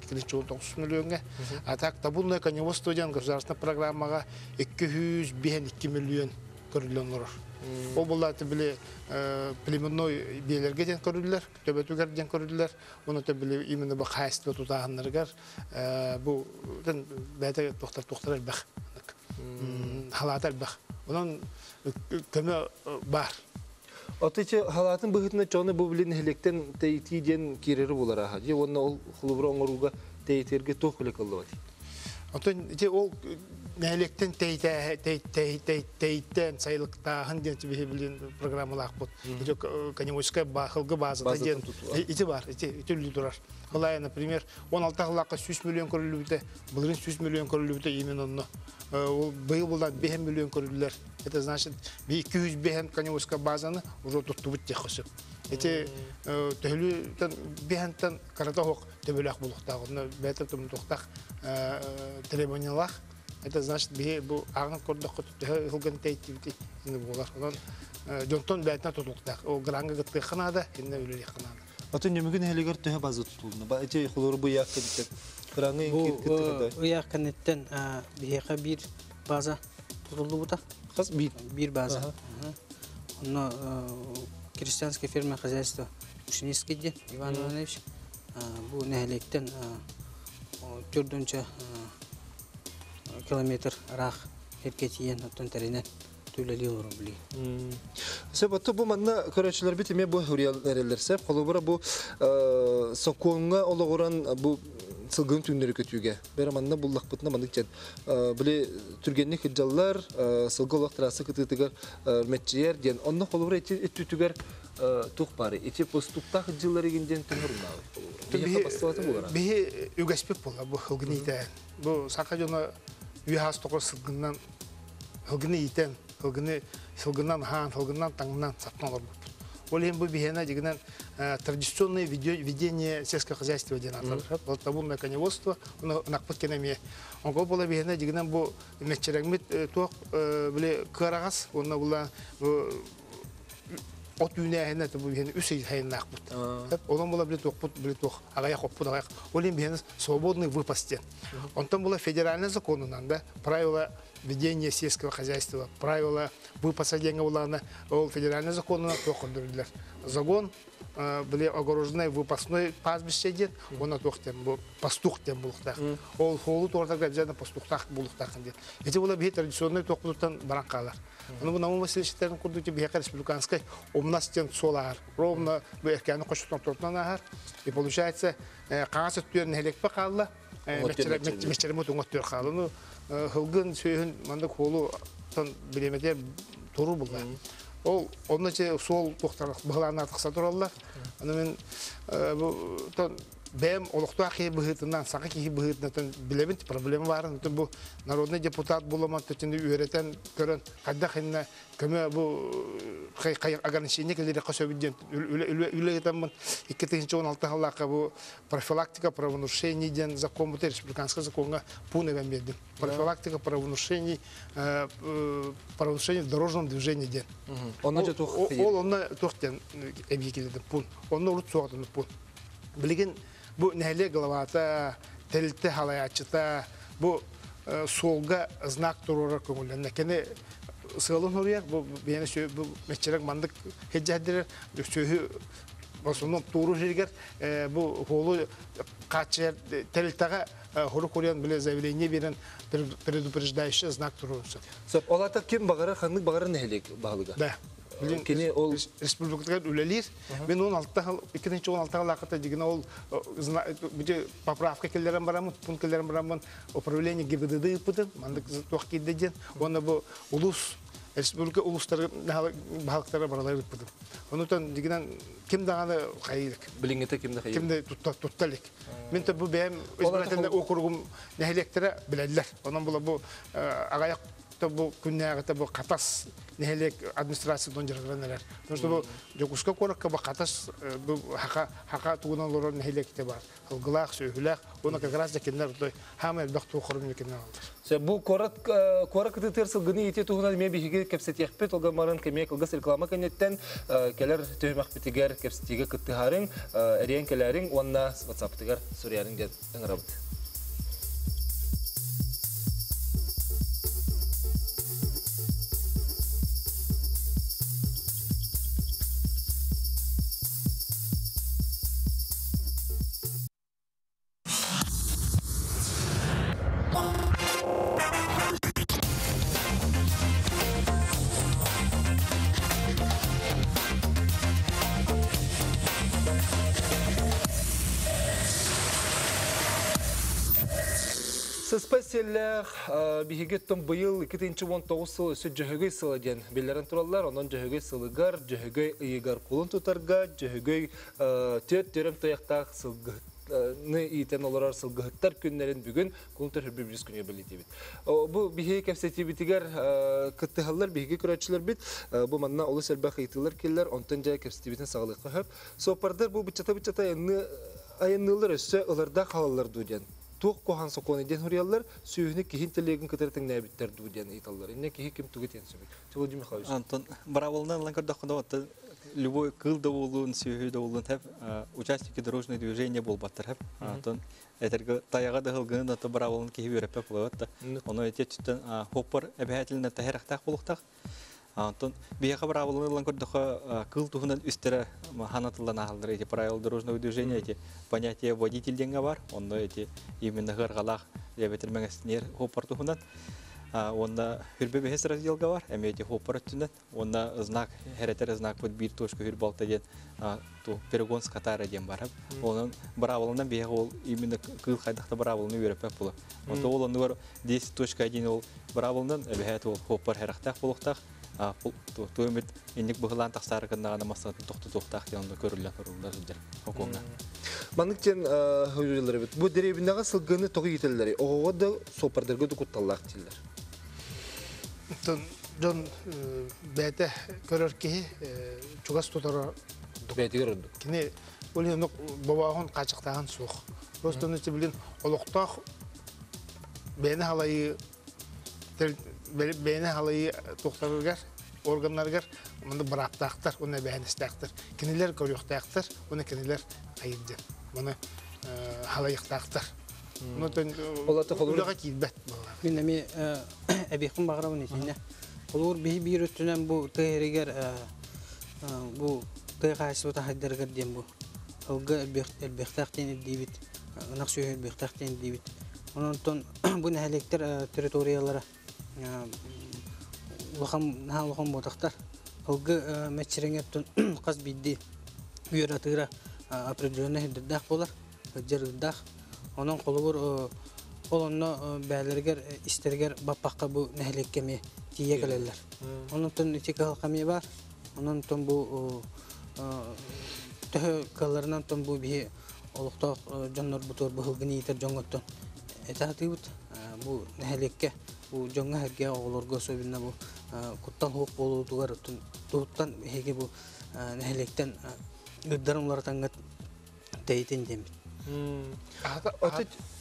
9 milyona. Atak tabunla Kanyavosto'dan государственная программага 202 milyon korulunlar. O bulatı bile plemennoy biyelergeden korullar, töbetügerden korullar. Onu da bile imene bak hayst ve tutağanlargar. Bu bende doktor elbaq. Halat elbaq. Onun köme var. Atıcı halatın bıhıtına çoğunu bu bilin helekten teyitiden kireri bular aha. Je onun ol xulubra onguruga teyiterge tohulek aldı. Atın o Nelekten teyitten sayılıkta hangi bir bilin programlar bu. Çok kanımoşka bahılgı bazı diyen iti var, iti durar. Olay, например, 16 yıllık 100 milyon korulubda, bunların 100 milyon korulubda yemin onu. Bu yıldan 5 milyon korulular. Это значит, bir 200 behem kanımoşka bazanı уже tuttu bitti xusub. Iti töhülüden behentan karata hok töbülak bulukta. Onu beter tum tuqtaq требованиялар. Это значит, bu ağın korda hılgın teyittivdi yine bular. Ondan jonton bəyətnə tutulduq. O qranga gıtqı xınada, yine öyle xınada. Atın yemigin heligar töhə bazı tutuldu. Ba eti xuluru bu yak ketdik. Qranga Bu yak kenetten bir baza tutuldu bu da. Бир база. Но крестьянское фермерное хозяйство Ушинский Иван Иванович бу нәһәлектән 4 километр рах херкетиен оттан тәренә түләли рубли. Себәтте бу манна көрәчләр бит эме бу хуриял нәреләрсә, колыбыра бу соконга олыгыран бу сылгын түннәре көтүгә. Бер манна буллак бутна манны чәт. Биле түргәнне хиҗаллар сылгылык трасса кытытыгар мәтчиер дигән. Онны колыбыра иттүтүгәр тук бары. Ити поступта хиҗаллар игендән төнөрмәү. Бе үгәспек була бу хылгыны итә. Бу сакаҗына үһәс токыр сылгыннан хылгыны итән, хылгыннан хан, хылгыннан таңнан сатналар. Олем бу бихена дигән традиционное ведение сельского хозяйства динатор. Вот табунное коневодство, накпыт кенеме. Он го була бихена дигән бу мәчәрәгмит ток биле карагас, онна була от юнәһенә тә бу бихена үсей хайын накпыт. Онан була биле ток, агая хоппу да. Олем бихена свободный выпас. Онтан була федеральный законунан да правила ведение сельского хозяйства, правила выпаса денег улана, федеральный закон на тохондурлер. Загон были огороженный выпасной пастбище ден, он на тохтем был пастух тем был так. Ол холу торта гаджана пастухтах был так ден. Эти были бе традиционные тохтутан баранкалар. Но на уму селищерин курдути бехар республиканской умнастен солар. Ровно бехканы кошутан тортна нахар. И получается кагаз өттөрүн элек бакалла. Мечерем туңоттөр калыны. Хылгын сөйін манда қолу білемедер тұру бұлда. Ол, онначе сол тоқтарлық бұғыланы артықса тұралар. Мен бәм олықту ақи бұғытынан, сақы кейі бұғытынан білемін проблема барын. Бұл народный депутат бұламан төтінді үйретен көрін қадда қайына көмі бұл ограничение келері қасөбіден үлі етамын. 2016 ғалаққа бұл профилактика правонарушений ден закон бұты республиканский законға пуны бәмбедім. Профилактика правонарушений в дорожном движении ден. Ол онна тоқтен әбей келеді пун. Онна ұрыт соғатыны пун. Білген bu nehli gılavata, telite halayatçıta, bu solga znak durura kömüllerine. Kendi sığalın oraya, bu beni bu meçerek mandık heccadir, söhü basının doğru jirger, bu holu kaçer telitege horu koruyan bile zavileyni veren предупреждающий знак durursa. Söp, olata kim bağırır, hanlık bağırır nehlik bağlıga? Da. Kini ol республикада үлелер. Мен 2016 лақта деген ол бүде поправка келдерен барамын, пункт келдерен барамын, управление ГИБДД ыпыдым, мандык тоқ кидден. Оны бу улус республика улустары халыктары баралар ыпыдым. Онутан дегенен ким даганы кайылык. Билиңете кимде кайылык. Кимде тутталык. Мен та бу бәм өзбәтендә округум нәһәлектәре беләләр. Онан була бу агаяк bu күннәгәтә бу катас нәһәлек администрациядән җыргырганнар. Потому что бу жокуска коракка бу катас бу хака тугыналар нәһәлектә бар. Хылгылак, сөйләк, оны как раз дәкеннәр той һәм бәхту хөрмә кенә алды. Се бу корак тетер сылгыны ите тугынал ме биһиге кепсет яхпет олгамарын кеме кылгыс реклама кенеттен келер төймәк битигәр кепсетиге кыттыһарын эрен келәрин онна WhatsApp-тыгар сурьярын дә ыңрабыт. Специаллар бигеттен быйыл 2019 ел өсө жөһөгөй сылы ден белләрен тураллар, онан жөһөгөй сылыгар, жөһөгөй ыйгар кулын тутарга, жөһөгөй төт төрөм тояктак сылгыны итен олар сылгыттар күннәрен бүген култыр бибрис күнү белити бит. Бу биһи кепсетибитигер кыттыһаллар биһиге көрәчләр бит. Бу манна улы сәлбәх итиләр келләр, онтан жа кепсетибитен саглыкка хөп. Сопардар бу бичата айыннылар өсө ыларда халалар дуден. Тух кохан соконы ден хурьяллар сүйүнү кихин телеген кытыртың нәбиттер дуден италлар. Инне кихи ким тугет енсебек. Чего Михайлович? Антон Браволнан ланкарда ходоватты любой кылда болуын, сүйhüde болуын хәп участники дорожного движения болбаттар хәп. Антон этерге таяга да хылгын да браволын киһи берәп булат. Оны әйтәчтән хоппар обязательно тәһәрәхтә булыктак. Антон бияга браволын лан көрдөгә кыл туһунан үстерә ханатылдан алдыр эти правила дорожного движения эти понятие водитель денге бар. Онда эти именно гыргалак дебетермәгәснер хоппар туһунан онда хүрбе бехес разделга бар, эти хоппар өттүнөн. Онда знак, херетер знак вот бир точка хүрбалта ден, то перегон с катара ден бар. Онун браволунан бияга ол именно кыл хайдакта браволуну береп була. Онда ол онда 10.1 ол браволунан эбехет ол хоппар херактак булуктак. То эмет индик быгылан таксары кындаганы масатын токтотуктак янда көрүлө көрүлөр оконга. Манныктен хөҗүләре бит. Бу деребиндәге сылгыны тоғы ителләре. Ого да сопардыргы дукутталлак диләр. Дон бәте көрөрки чугас тотора бәте көрөндү. Кини ул бабагын качыктаган сук. Просто нече билен олуктак бәне халайы бәне халайы токтарыргар органнаргар монда бирактактар, уны бәнестактар. Кинилер көрөктактар, уны кинилер айыпты. Моны халайыктактар. Олаты холурга килбәт. Мен эми әбихим багырабын исенә. Олор бир өттүнән бу тәйрегер бу тәйгәс бу таһдиргә дем бу. Олга элбехтактен дибит. Нахшы элбехтактен дибит. Онтон бу нәһәлектер территориялары лохам ботактар. Олга мәчреңеттен каз бидди. Юратыра определенный дах болар. Жырдах. Onun kolubur olunna bəylərgər istərgər bapaqqa bu nəhləkkəmi tiyə gələrlər. Onun tün iki qalqami var. Onun tün bu tühü qallarından tün bu bir oluqtaq canlar butur bu hılgını yeter jongottun. Etahati bu nəhləkkə bu jonga hərgə oğulurga söbünə bu kuttan hoq boludugar tün tuğuttan hege bu nəhləkkdən gıddarımları teytin demir.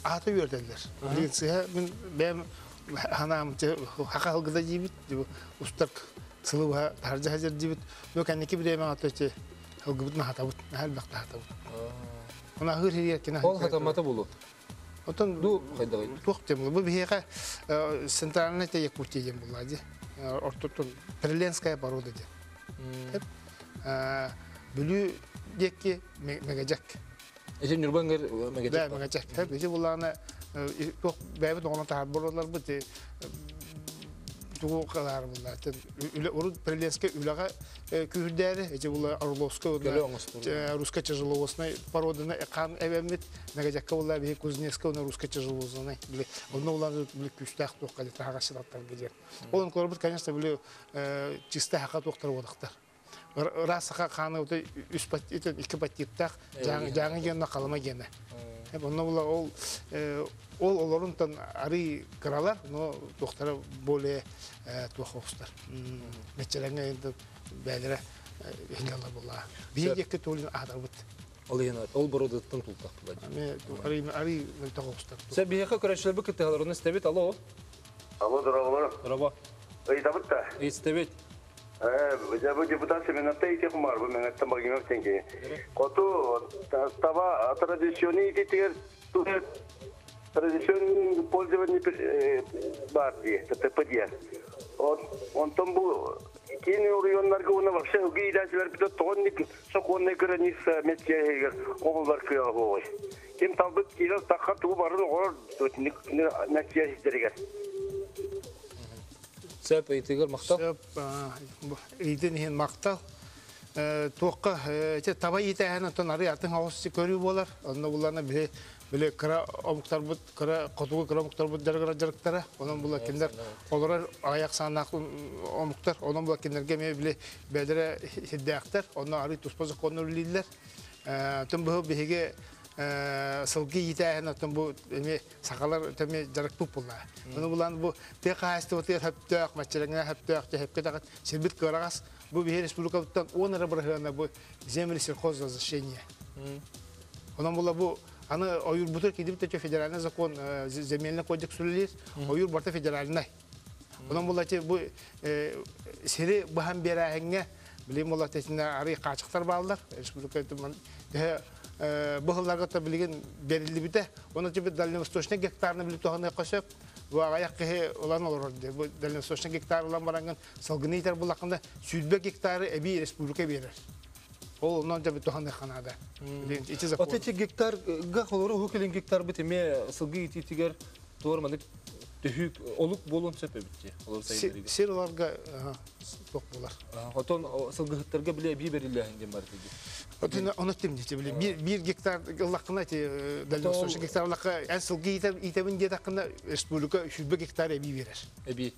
Ata yörderler. Bilse ben hanım haka hılgıda jibit ustak sılı harca hacer jibit no kan iki bir ata çe hılgıbıt na hatabut hal bakta hatabut. Ona hır hır kina. Ol hatamata bulu. Otan du hayda. Toqtem bu bihe sentralne te yakutiye bullaji. Ortotun Prelenskaya paroda de. Hep bülü dekki megacak. Eşin Nürbanger megacak. Megacak. Hep işte bunlarına çok beybi doğan tahabbürler bu te tuğu kadar bunlar. Öyle orada Prelenskaya ülaga kürderi. İşte bunlar Orlovska Ruska тяжеловозной породына эқан эвемит megacakka bunlar bir Kuzneska ona Ruska тяжеловозной. Bile onu bunlar bile küçük toqqa tağaşılatlar gider. Onun korbut конечно bile чисто haqa toqtar odaqtar. Rasaka kanı o da üst patitten iki patittaq janı gene qalama gene. Hep onu bunlar ol olorundan ari kralar no toqtara bole toqostar. Mesela endi bəlirə engəllər bunlar. Bir yekə tolun adabut. Ol borodattan tultaq bulacaq. Ari toqostar. Sen bir yekə körəşlər bu kətələrini istəbit alo. Alo duralar. Merhaba. İstəbit də. İstəbit. Bu deputat seminatta itiqim var bu menettan bagimə tenge. Qotu tava tradisyoni itiqir tradisyon пользования бар diye, TPD. Ondan bu yeni rayonlarga ona вообще гейдачылар бит тоғынник соқонны көрәнис меткеге оғылдар көйә бой. Кем табыт килә тақат ту барын орыр төтник нәтиҗә итәргә. Сәп итегер мактал. Сәп иден һин мактал. Тоққа таба итәһәне тонары атын хавысы көрү болар. Анда буларны Böyle kara omuklar bu kara kotuğu kara omuklar bu jarıktara onun bu kimler olur ayak sanak omuklar onun bu kimler gemi bile bedere hiddaktar onu arı tuspazı konulurlar tüm bu bihege sılgı yitağına tüm bu sakalar tüm jarık pupular onu bulan bu tek hasta otuyor hep tek maçlarına hep kadar şerbet karagas bu bir respublikadan 10 lira bırakana bu zemli sirkoz разрешение onun bu Аны ойур бутыр кидип те федеральный закон земельный кодекс сүлелер. Ойур барта федеральный. Онан булачы бу сери баһам берәһеңгә Bileyim ola tesine arayı kaçıklar bağlılar. Respublika bu hıllarga da bilgin belirli bir de. Onun için bir Dальневосточный gektarını bilip toğanı koşup bu ayak ki olan olur diye. Bu Dальневосточный gektar olan barangın salgını iter bulakında südbe gektarı ebi respublika verir. O ondan da bir toğanı kanada. İçi zakon. Oteci gektar gahları hukelin gektar bitime salgı itiger doğurmadık. Tühük oluk bolun sepe bitti. Olur sayılır. Sirlarga çok bular. Oton salgıhtarga bile ebi verirler hangi var dedi. Onu temizleyeceğim bile. Bir gektar Allah'ına Dальневосточный gektar Allah'a en salgı itemin diye hakkında respublika südbe gektar ebi verir. Ebi.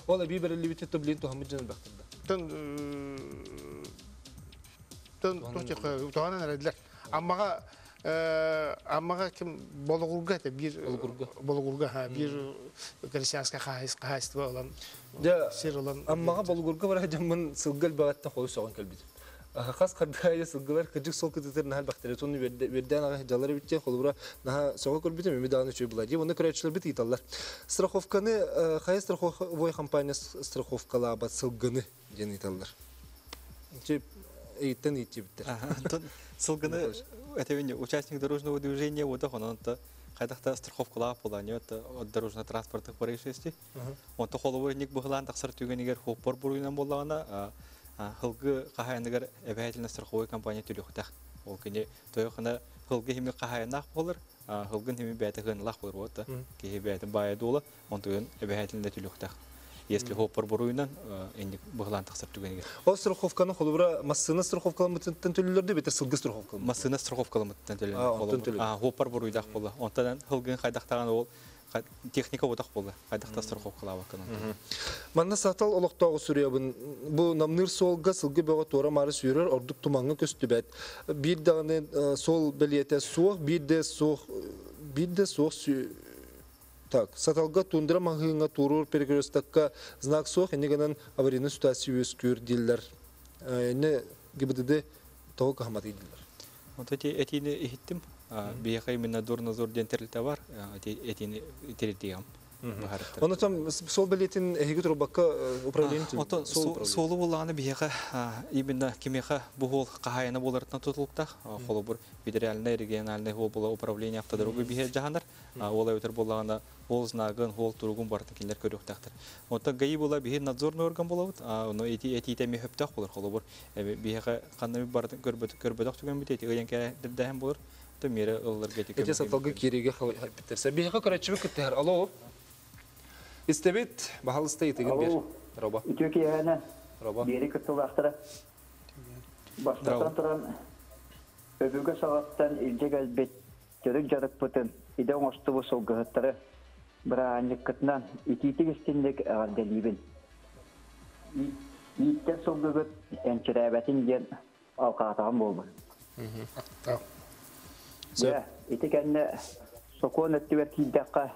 O ebi verirli bitti toplayan tohamı canım baktığında. Toğanan erediler. Amma kim Bologurga bir Bologurga bir Krishyanska kahayistı olan sir olan. Amma Bologurga var hacamın sılgal bağıtta koyu soğan kalbidi. Khas qadaya sılgılar kıcık sol kıtıtır nahal bakteritonu verden ağa jaları bitti kolubra naha soğa kulbiti mimidanı çöy buladı. Onu kreatçılar biti itallar. Страховканы қай страховой компаниясы страховкалаба сылгыны ден иtallar. Чеп эйттен итти битти. Сылгыны это участник дорожного движения вот он-то когда-то страховкалап буланы это дорожно транспортных происшествий. Он то холовойник буглан таксар түгенигер хоппор буруйнан боллагана хылгы кахайнагар эбәйтелне страховой компания төлөхтәк. Ол кине тойхана хылгы хими кахайнак булыр, хылгын хими бәйтәген лах булыр вот. Ки бәйтен бая дола, он тойын эбәйтелне төлөхтәк. Если хоппор буруйнан инде буглан таксар түгенигер. О страховканы холубра массына страховкаламытын төлөлөрдө бетер сылгы страховкалам. Массына страховкаламытын төлөлөр. Хоппор буруйдак булды. Онтадан хылгын кайдактаган ол техника отак болды. Кайдакта страховкалап акан. Манна сатал олоктогу сүрөбүн. Бу намныр солга сылгы бөгө тора мары сүрөр, ордук тумаңга көстүбөт. Бир дагы сол белете суох, бир де суох так, саталга тундра маңгыңга турур перекрестакка знак суох, энегенен аварийный ситуация өскүр дилер. Эне ГИБДД того кахмат дилер. Вот эти ихтим бияхай именно дурназор дентерилте бар, эти теритиям. Оны там сол билетин эхиги турбакка управление. Ото солу буланы бияха именно кимеха бухол кахайна болартна тутулукта, холобур федеральный региональный хол була управление автодорога бия жагандар. Олай өтер буланы хол знагын, хол тургун бартын киндер көрөктактыр. Онта гаи була бия надзорный орган булабыт. Оно эти теме хөптак булар холобур. Бияха кандай бартын көрбөдөк түгөн бит эти янка дердәһәм булар. Томера ылларга текем. Эти саталга кириге биттерсе бияха көрөчүбү кеттер. Алло. İstebit, bahalısında yetiğin bir. Roba. Türkiye'ne geri kıtıldaktırı. Başlatan turan öbürge sağattan ilce gelbet görük jarık pıtın. İde oğustu bu soğuğıttırı. Bıraanlık kıtından ititik istinlik ağırdelibin. İtte soğuğut ençirebetin gen avkatağım oldu. Ya, iti kendine sokuğun ettiver kildakka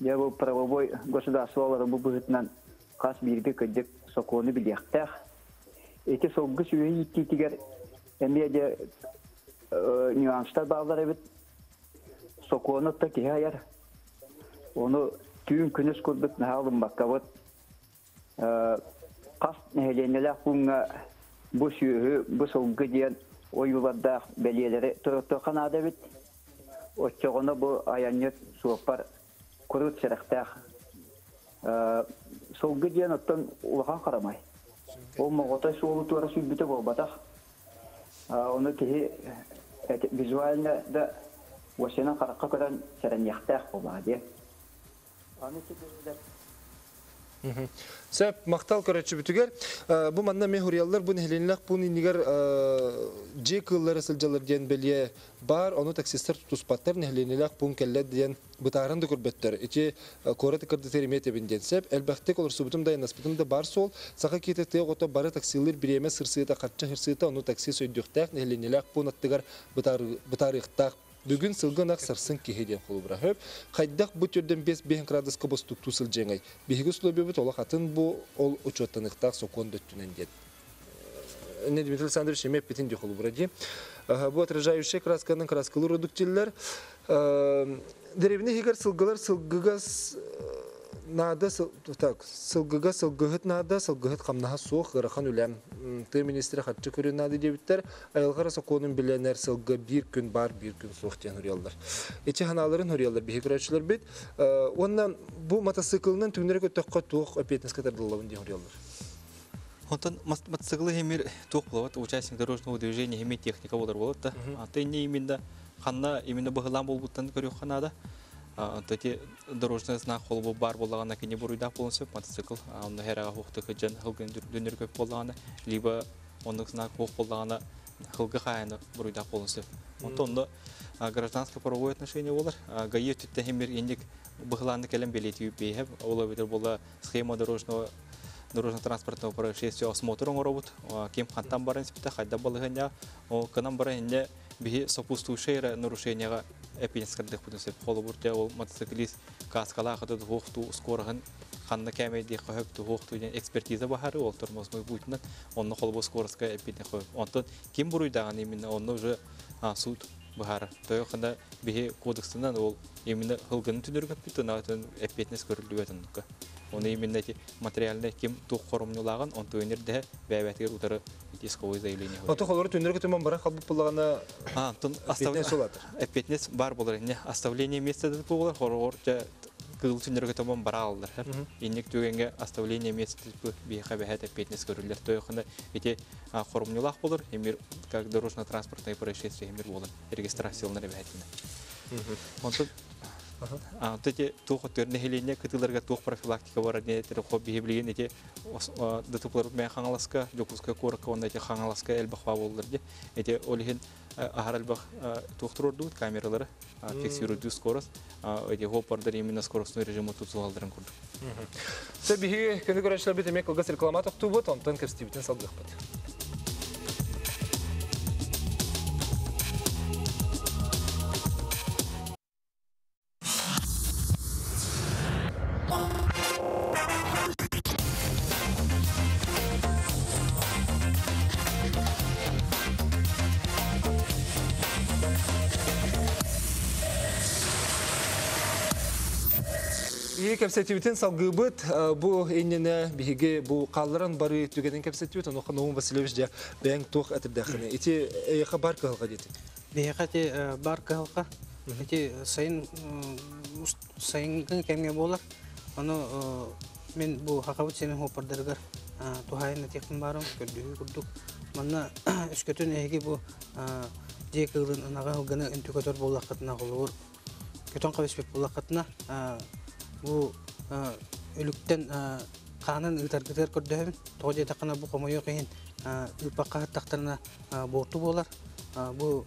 я был правовой государственный рабочий кас бирге көдек соконы билектер. Эти согы сүйе иттигер эмеде нюанстар bağlar evet. Sokonu da ki hayır. Onu tüm күнүс көрдүк наалым баккабыт. Кас нехеленелер bunga bu sүйе bu sogы диен оюларда белелери туруту канада бит. Оччогоно bu аянет суопар Kurut çerekte solgu diyen ottan ulakan karamay. O mağotay soğulu tuara sübbüte bolbatak. Onu ki vizualinde de vasyanan karakka kadar çeren yaktak olmadı. Sep maktal köröçü bütüger. Bu manna mehuriyallar bu nehlenilak bu nigar cekılları sılcalar diyen belye bar onu taksisler tutuspatlar nehlenilak bu kelle diyen bıtarın da kurbetler. İçi kore tıkırdı terimiyete binden sep elbette olur subutum da yanasbitim da bar sol saka kitete oto barı taksiler bireme sırsıyta katça hırsıyta onu taksi söydüktak nehlenilak bu nattıgar bıtarıqtak Bugün sılgın aksarsın ki hediyen kulubra höp. Kaydak bu türden 5 gradus bostuk tusul jengay. Bihigi slobebet ola hatın bu ol uçotanıqtaq sokon döttünen ded. Ne Дмитрий Александрович имеет пятин дюхолубра ди. Bu отражающие красканın kraskalı redukçiller. Derevine higar sılgılar sılgıgaz нада сылгыга сылгыгыт нада сылгыгыт камнаха суох гырахан үлем ты министр хатчы көрүн нады дебиттер айылгара соконун биленер сылгы бир күн бар бир күн суох тен хуриялдар эче ханаларын хуриялдар бихикрачылар бит онна бу мотоциклнын түнөрө көтөккө туох опетнеска тардылабын ден хуриялдар. Онтон мотоциклы хемир туох болот участник дорожного движения хемир техника болор болот да. Аты не именно ханна именно быгылам болбуттан көрүк ханада. Тоти дорожный знак холбу бар боллагана кене буруйда болонсо мотоцикл аны херага хукты кыжан хылгын дүнөр көп боллагана либо ондук знак хок боллагана хылгы хайны буруйда болонсо. Онтон гражданское правовое отношение болар. ГАИ түттө хемир эндик быгыланды келем белетип бейхеп ола битер болла схема дорожно-транспортного происшествия осмотром робот кем хантам барын сипта хайда балыгыня о канам барыня бихи сопутствующие нарушения эпинскардых путинсеп холобурте ол мотоциклист каскала хатыд хохту скорыгын ханна кемеди хöпту хохту экспертиза бахары ол тормоз мой бутнат онны холбо скоростка эпидне хö онтон ким буруйдаган именно онны уже суд бахары той ханда бихи кодексынан ол именно хылгын түнөргөп битнатын эпиднес көрүлүп атындык оны именно эти материальный ким тух хоромнулаган он төнерде бәбәтер утары исковое заявление. Ото холор төнерге төмөн бара кабып буллагана тон эпетнес бар булар не оставление места деп булар хорор кыл төнерге төмөн бара алдар. Инник түгенге оставление места деп бихә бәһәт эпетнес көрүлөр. Той хында эти хоромнулак булар, эмир как дорожно-транспортное происшествие эмир булар. Регистрациялары бәһәтне. Онтон эти тухоттерне хелене кытыларга тух профилактика бар не тер хобби билген эти датуплар мен хаңаласка жокуска корка онда эти хаңаласка элбахва болдырды эти олихин ахаралбах тухтурду камералары фиксируют скорость эти хоппардар именно скоростной режим тутулалдырын курду. Себихи көнүгөрөчлөр бит эмек кылгас реклама токтубут онтон кепстибитен салдыкпыт. Кепсетибитен салгыбыт бу энене биге бу калларын бары түгенен кепсетибит оны Наум Васильевич же бәң тох атырдахны. Эти хабар калга дит. Бехате бар калга. Эти сайын кемге болар. Аны мен бу хакабыт сенен хопардыргар тухайны техник барым көрдүк. Манна үскөтөн эги бу жекылын анага гына интүкөтөр боллакытына болор. Көтөн кабыспек боллакытына bu ülükten kanın ıtargıtır kördüğüm toğca takana bu komoyu keyin ülpakka taktarına bortu bolar bu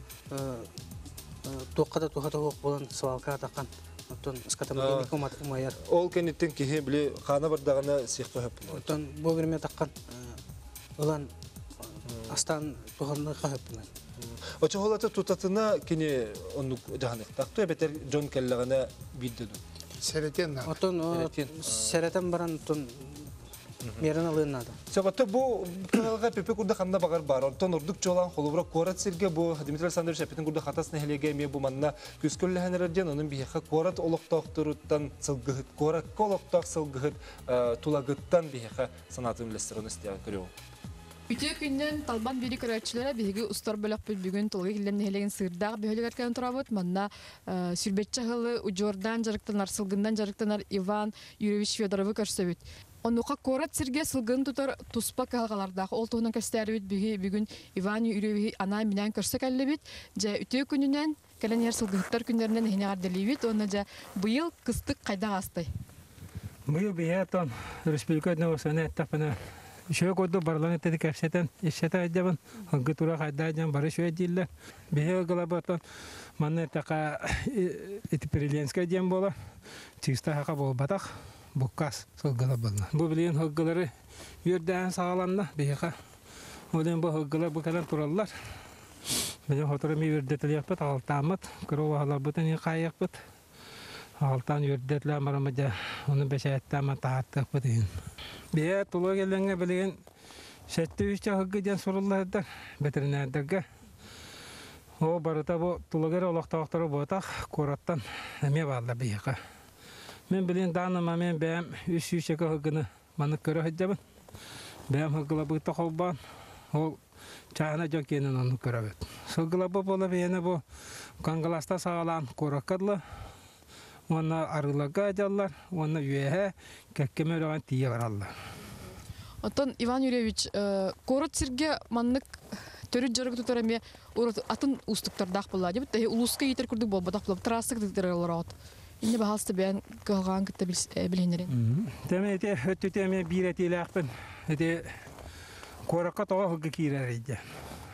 toqada tohata hoq bolan sıvalka takan Oton skatamagini komat umayar. Ol kenitten ki bile kana bardağına sihpa hep. Oton bu birime takkan ulan astan tohanna hep. Oça holata tutatına kini onu jahanık. Taktı beter John Kellagana bildi. Sereten. Oton sereten baran ton Мерен алынады. Себатта бу каналга пепе курда ханда багар бар. Онтон урдук жолан холубра корат сирге бу Дмитрий Александрович Апетин курда хатасына хелеге ме бу манна күскөлләһенерден онун бихе корат олоктоктуруттан сылгыт корат колокток сылгыт тулагыттан бихе санатын лестерон истия көрөм. Үтө күндөн талбан бири көрөчүлөрө биги устар бөлөк бүгүн толгой килден хелеген сырдаг бөлөгөр көн турабыт. Манна сүрбетче хылы Ужордан жарыктанар сылгындан жарыктанар Иван Юрьевич Федорову көрсөбүт. Онука корат сирге сылгын тутар туспа калгалардагы ол тоонун көстөрүбүт бүгүн Иван Юрьевич ана менен көрсөкөллөбүт. Же үтө күнүнөн келенер сылгыттар күндөрүнөн хенегар делибит. Оны же быйыл кыстык кайда асты. Быйыл биятон республикада осана этапына Шөй коду барланы теди кәпсетен ишета әдәбен хәнге тура хәдәҗән бары шөй дилләр. Бие глабатан манны така Итпереленская дем була. Чиста хака бул батак буккас сылгыла булна. Бу билен хәггеләре йөрдән сагаланна бияка. Олен бу хәггеләр бу калан тураллар. Менә хатыры ми йөрдәтел япат алтамат, кырылалар бутын кайыпт. Алтан йөрдәтләр марамаҗа, уны бәшәттәм тааттык бутын. Бия тулы келеңге билген шәтте үчә хәггәдән сорылларда ветеринардарга. О барыта бу тулыгыр олактактары ботак кораттан эме балда бияка. Мен билен даныма мен бәм үс үйшеке хыгыны маны көрі хыджабын. Бәм хыгыла бұйта қолбан. Ол чағына жон кенін оны көрі бет. Сылгыла бұл бола бейені бұл қаңғыласта сағалан қораққадылы. Оны арылаға жаллар, оны үйеге кәккеме өраған тие баралар. Отон Иван Юрьевич, корот сирге маннык төрүт жарык тутораме атын устуктардак болла деп, улуска етер күрдүк болбадак болуп, трасса кыдыралар. Инде баалсты бен кылган кытта биленерин. Темете өттөтеме биретиле акпын. Эте коракка тога хыгы киререйде.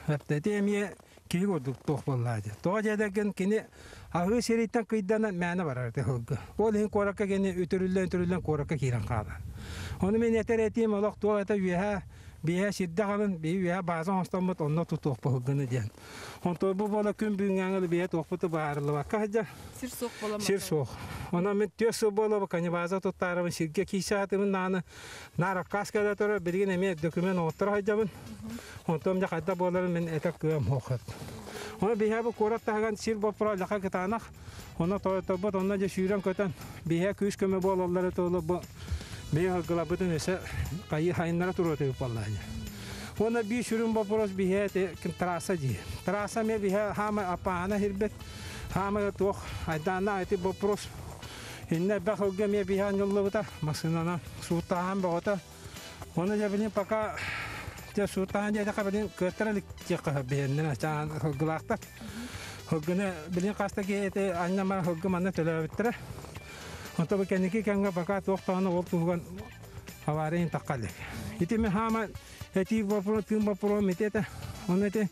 Эптетеме кийгодук тох боллады. Тога жадагын кини агы сериттен кыйданан мәне барарды хыгы. Ол ин коракка кини өтөрүлөн коракка кирен калды. Onu men yeter ettiğim olarak tuvalete üyeha bir şiddet alın bir üye bazen hastalık onunla tutup bakını diyen. Ondan bu bana gün büyüğünü bir toplantı bağırlı bak kaçta. Sirsoq bolamaz. Sirsoq. Ona men tüyse bola bakani bazen tutarım şirke kişiyatımın nane nara kaskada tora bilgin emi doküman oturacağım. Ondan da kadar bolarım men etek kıyam hokat. Ona bir bu korat tahan sir bapra laka ketanak. Ona toytobat ona da şuran köten bir küş köme bolarları tolu bu. Ben hıgılabıdın ise kayı hayınlara turuyordu vallahi. Ona bir sürüm baporos bir hete trasa diye. Trasa me bir hama apana hirbet hama toh aydana eti baporos. İnne bakılga me bir hanyollabıda masınana sultan bağıta. Ona jabilin paka te sultan diye kabadin kötrelik yakah beğendine çan hıgılakta. Hıgını bilin kasta ki eti annama hıgımanı tölebittere. Untuk kendiki kanga bakat waktu anu waktu bukan hawarin takalik. Itu mehama hati bapro tim bapro miteta. Onu te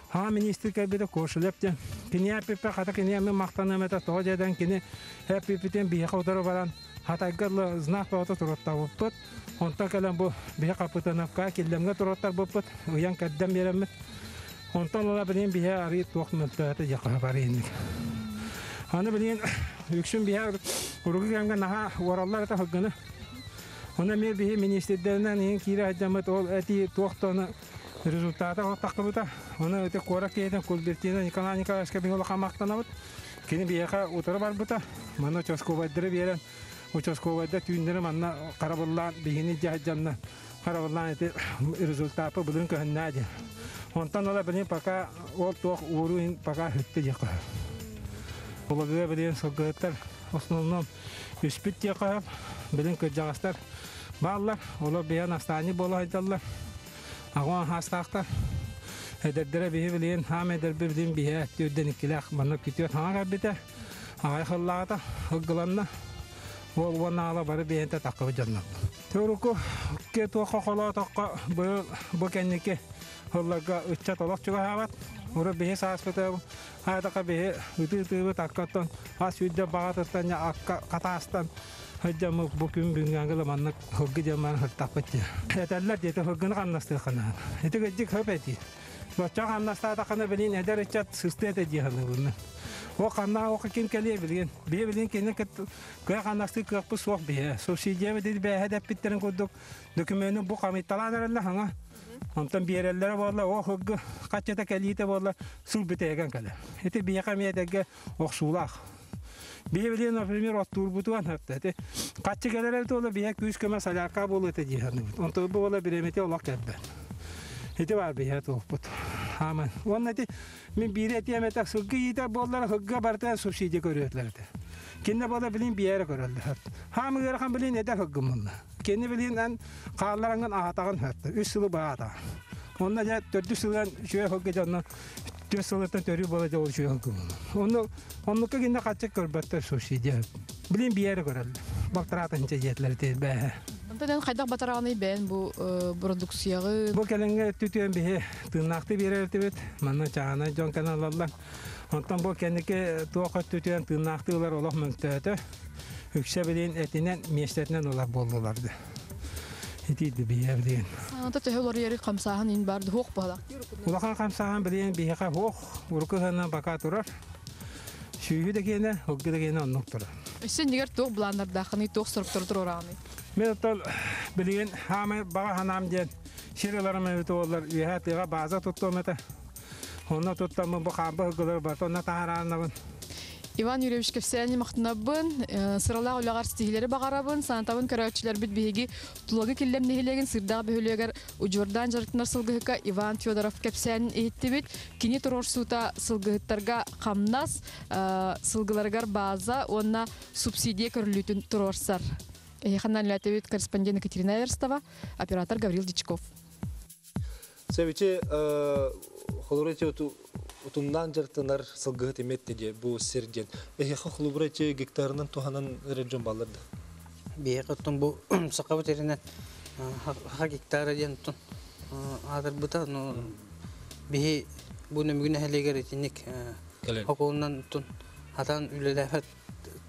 ha minister kabida koşulepte. Kini apipa kata kini ame maktana meta tojadan kini apipitem biha kaudara baran. Hatta garla znak pauta turutta buput. Onta kalam bu biha kaputa nafka killemga turutta buput. Uyang kaddam yeremet. Onta lola benim biha arit waktu mentata jakahabarin. Ana benim yüksün biha Urugu kanga naha warallar ta hıggını. Ona mer bihi ministerlerden en kira haccamat ol eti tuaqtana rezultata o taqbuta. Ona öte korak yeden kulbertina nikana aska bihola qamaktanabut. Kini biha utara barbuta. Mana çoskobadre biren. O çoskobadda tündere manna qaraballan bihini jahjanna. Qaraballan eti rezultata bulun kahannaja. Ontan ola bilin paka o tuaq uruin paka hütte jaqa. Ola bilin sogătar Основном üspüt yakap, bilin kırcağızlar bağlar, ola beyan hastane bolaydılar. Ağwan hastaqtar. Ederdere bihi bilin, ham eder bilin bihi, tüyden ikilak, bana kütüyor, hana kabite, ağay khallağıda, hıgılanna, ol vanağla barı beyente takıbı canlar. Turuku, ke tuğa khola takka, bu kendiki, hıllaga üççat olak çıga havat, ora bihi saaspıtı, Hatta bihi itu takkan has sudah bagatnya akka katastan hajja bukun bingangal mannak hoggi zaman hartapatnya. Etallar dia tu hoggan kan nastil kana. Itu gejik hapeti. Bocah kan nasta takkan belin ada chat suste te dia hanu. O kana o kakin kali belin. Bihi belin kena kaya kan nastil kapus wak bihi. So si dia bedi bihi ada piteren kodok dokumenu bu kami talan lah hanga. Ondan bir yerlere valla o hıggı kaçta kalite valla sul bitegen kala. Eti bir yakamiyedege oksulak. Bir bilin например otur butuan hatta. Eti kaçta gelere de ola bir küs kema salaka bolu eti cihanı. Ondan bu valla bir emeti olak kadar. Eti var bir hat oput. Aman. Onun eti min bir eti emetak sulki ita bollar hıgga barta subsidi görüyorlardı. Kenne valla bilin bir yere görüyorlar. Hamı görkan bilin eder hıggımınla. Kendi bilin en karlarından ahatagan hatta. 3 yılı bağda. Onda ya 4 yıldan şöyle hıggı canına 4 yıldan törü bolaca ol şöyle hıggı. Onu kende kaçacak görbetter subsidi. Bilin bir yere görüyorlar. Baktıratın çeyetleri değil be. Ondan kaydak batarağını ben bu prodüksiyağı. Bu kelenge tütüyen bir tırnaktı bir yerde bit. Bana çağına can kanallarla. Ondan bu kendike tuğakat tütüyen tırnaktılar olak müntüğütü. Yüksebeliğin etinden, meşletinden olak boldulardı. Etiydi bir yer deyin. Anta tehevlar yeri kamsahan in bardı hoq bağlaq. Ulaqan kamsahan bileyin bir heka hoq. Urku hana baka turar. Şüyü de kene, hoggu da kene onnuk turar. Sen diğer toq bulanlar dağını toq sırıp turdur orağını. Men otal bileyin hama bağa hanam diyen. Şirilarım evet oğullar. Üyetiga baza tuttuğum ete. Ona tuttuğum bu kabı hıgılar var. Ona taharanlavın. Иван Юрьевич Кевсяни мақтынабын, сыралақ үлағар стихилері бағарабын, санатабын көрәтшілер бүт бейгі тұлығы келлем нехелеген сырдағы бөхілегер ұжырдан жарықтынар сылғыққа Иван Федоров Кевсянин ейітті бүт, кені тұрор сута сылғықтарға қамнас, сылғыларғар база, онына субсидия көрілітін тұрорсар. Ханан Лятевит, корреспондент Екатерина Верстова, оператор Гаврил Дичков. Сәвиче, холурете утумнан жартынар сылгыгыт эметте бу серден. Эхе холурете гектарынан туханан режим балырды. Бие каттым бу сакабы теренен ха гектар ден тун адыр бута но бие бу немгүнө хелегер этинник хоконнан тун атан үлелефет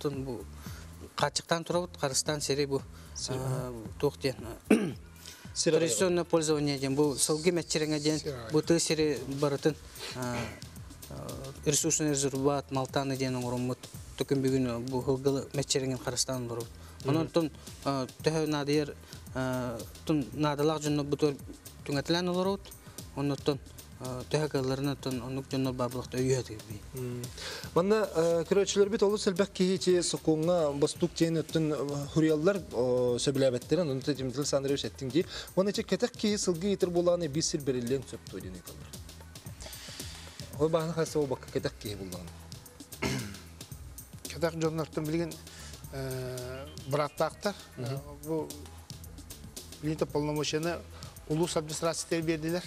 тун бу качыктан турабыт карыстан сери бу токтен традиционное пользование ден бу сылгы метчереңе ден бу тысери барытын ресурсный резерват малтаны ден оңромут төкөн бүгүн бу хылгы метчереңе карыстан турабыт. Onun tun tühe nadir tun nadalak junno butur tüngetlen olurut. Onun tun tühe kallarına tun onluk junno bablıkta üyüyor gibi. Bana kırıkçılar bit olur selbek ki hiç sokunga bastuk çeyni tun huriyallar söylebetlerin onu tecimdil sanırış ettin ki. Bana hiç ketek ki sılgı yitir bulanı bir sil berilen söptü ödeni kalır. O bana kalsa o bakka ketek ki bulanı. Ketek jonlartın bilgin Братактар, bu Линта полномочияны улус администрацияға бердилер.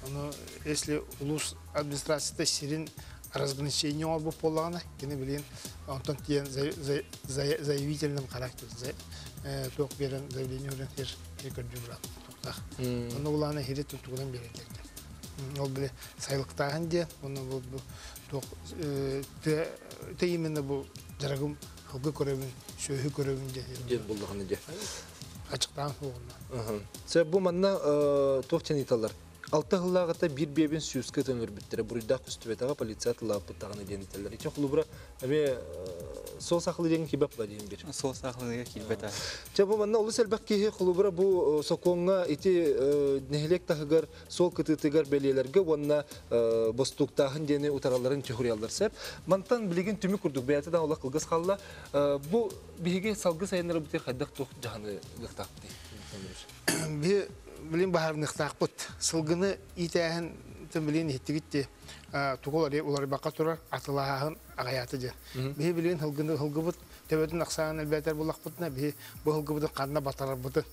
Оны если улус администрацияда сирин разграничение болып болғаны, кені білген, онтан тиен заявительным характер, тоқ берен заявление өрен еркірді бұрат. Оны оланы хері тұнтығынан берендерді. Ол біле сайлықтағын де, оны бұл именно бұл жарағым Hılgı körevin, şöhü körevin diye bulduğunu diye. Açıktan soğunlar. Sebep bu manna tohçan italar. Altı hıllağıta bir bebin süyüskü tönür bittere. Burayda küstübetağa polisiya tılağı pıttağını diyen italar. İçin xulubura sol saklı diyen kibapla diyen bir. Sol saklı diyen kibapla. Sebep bu manna ulu selbek ki xulubura bu sokonga iti nehelek tahıgar sol kıtıtıgar belyelerge vanna bostuktağın diyeni utaraların çöhüriyallar sebep. Mantan bilgin tümü kurduk. Beyatıdan ola kılgız xalla. Bu bihige salgı sayınları bitir xaydak toh cahanı gıqtaqtı. Bir bilin bahar nıqtaq bud. Sılgını itəhin bilin hittigitti. Tuğuları uları baqa turar. Atılağın ağayatı diye. Bir bilin hılgı bud. Tebedin aqsağın elbətər bulaq budna. Bu hılgı budun qanına batarar budu.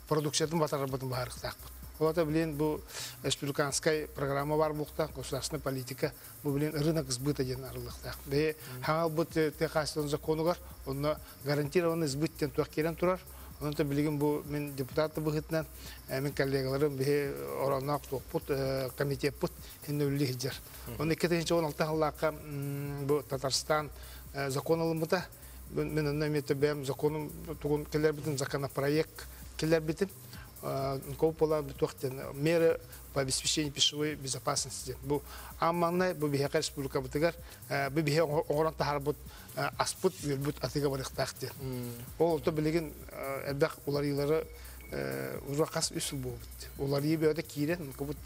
Produksiyatın batarar budun bahar nıqtaq bud. Олата билин бу республиканская программа бар букта, государственная политика, бу билин рынок сбыта ден арылыкта. Бе хаңал бут техастон законугар, оны гарантированный сбыттен туакерен турар. Онта билигин бу мен депутаты быгытнан, мен коллегаларым бе оранак токпут комитет пут хеннөлли хижер. Оны 2016 жыллакка бу Татарстан закон алынбыта. Мен аннамете бем законым тугун келер битин законопроект келер битин. Коупола битохтен меры по обеспечению пищевой безопасности. Бу амманна бу бихека республика бутыгар бу бихе оран тахарбут аспут бут атыга барыктакты. Ол то билеген элбек уларылары уракас үсүл бу. Улар ебеде кирен кобут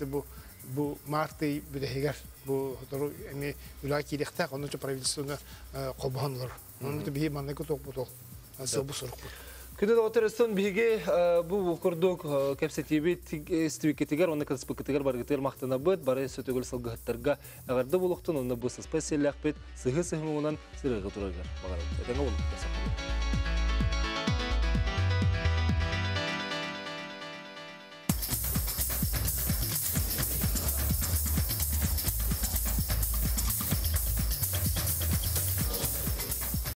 бу марты бирегер бу тору эми ула кирехта ончо правительствоны кобанлар. Оны бихе маннакы токбутол. Асыл бу сорок. Күнде отырыстан биге бу курдук кепсетибит стюкетигер, оны каспыкетигер баргытыр мактана бит, бары сөтөгөл сылгыттарга агарды булуктан оны бу специаллак бит, сыгы-сыгынынан сырыгы турагар. Багара. Этеңе болуп.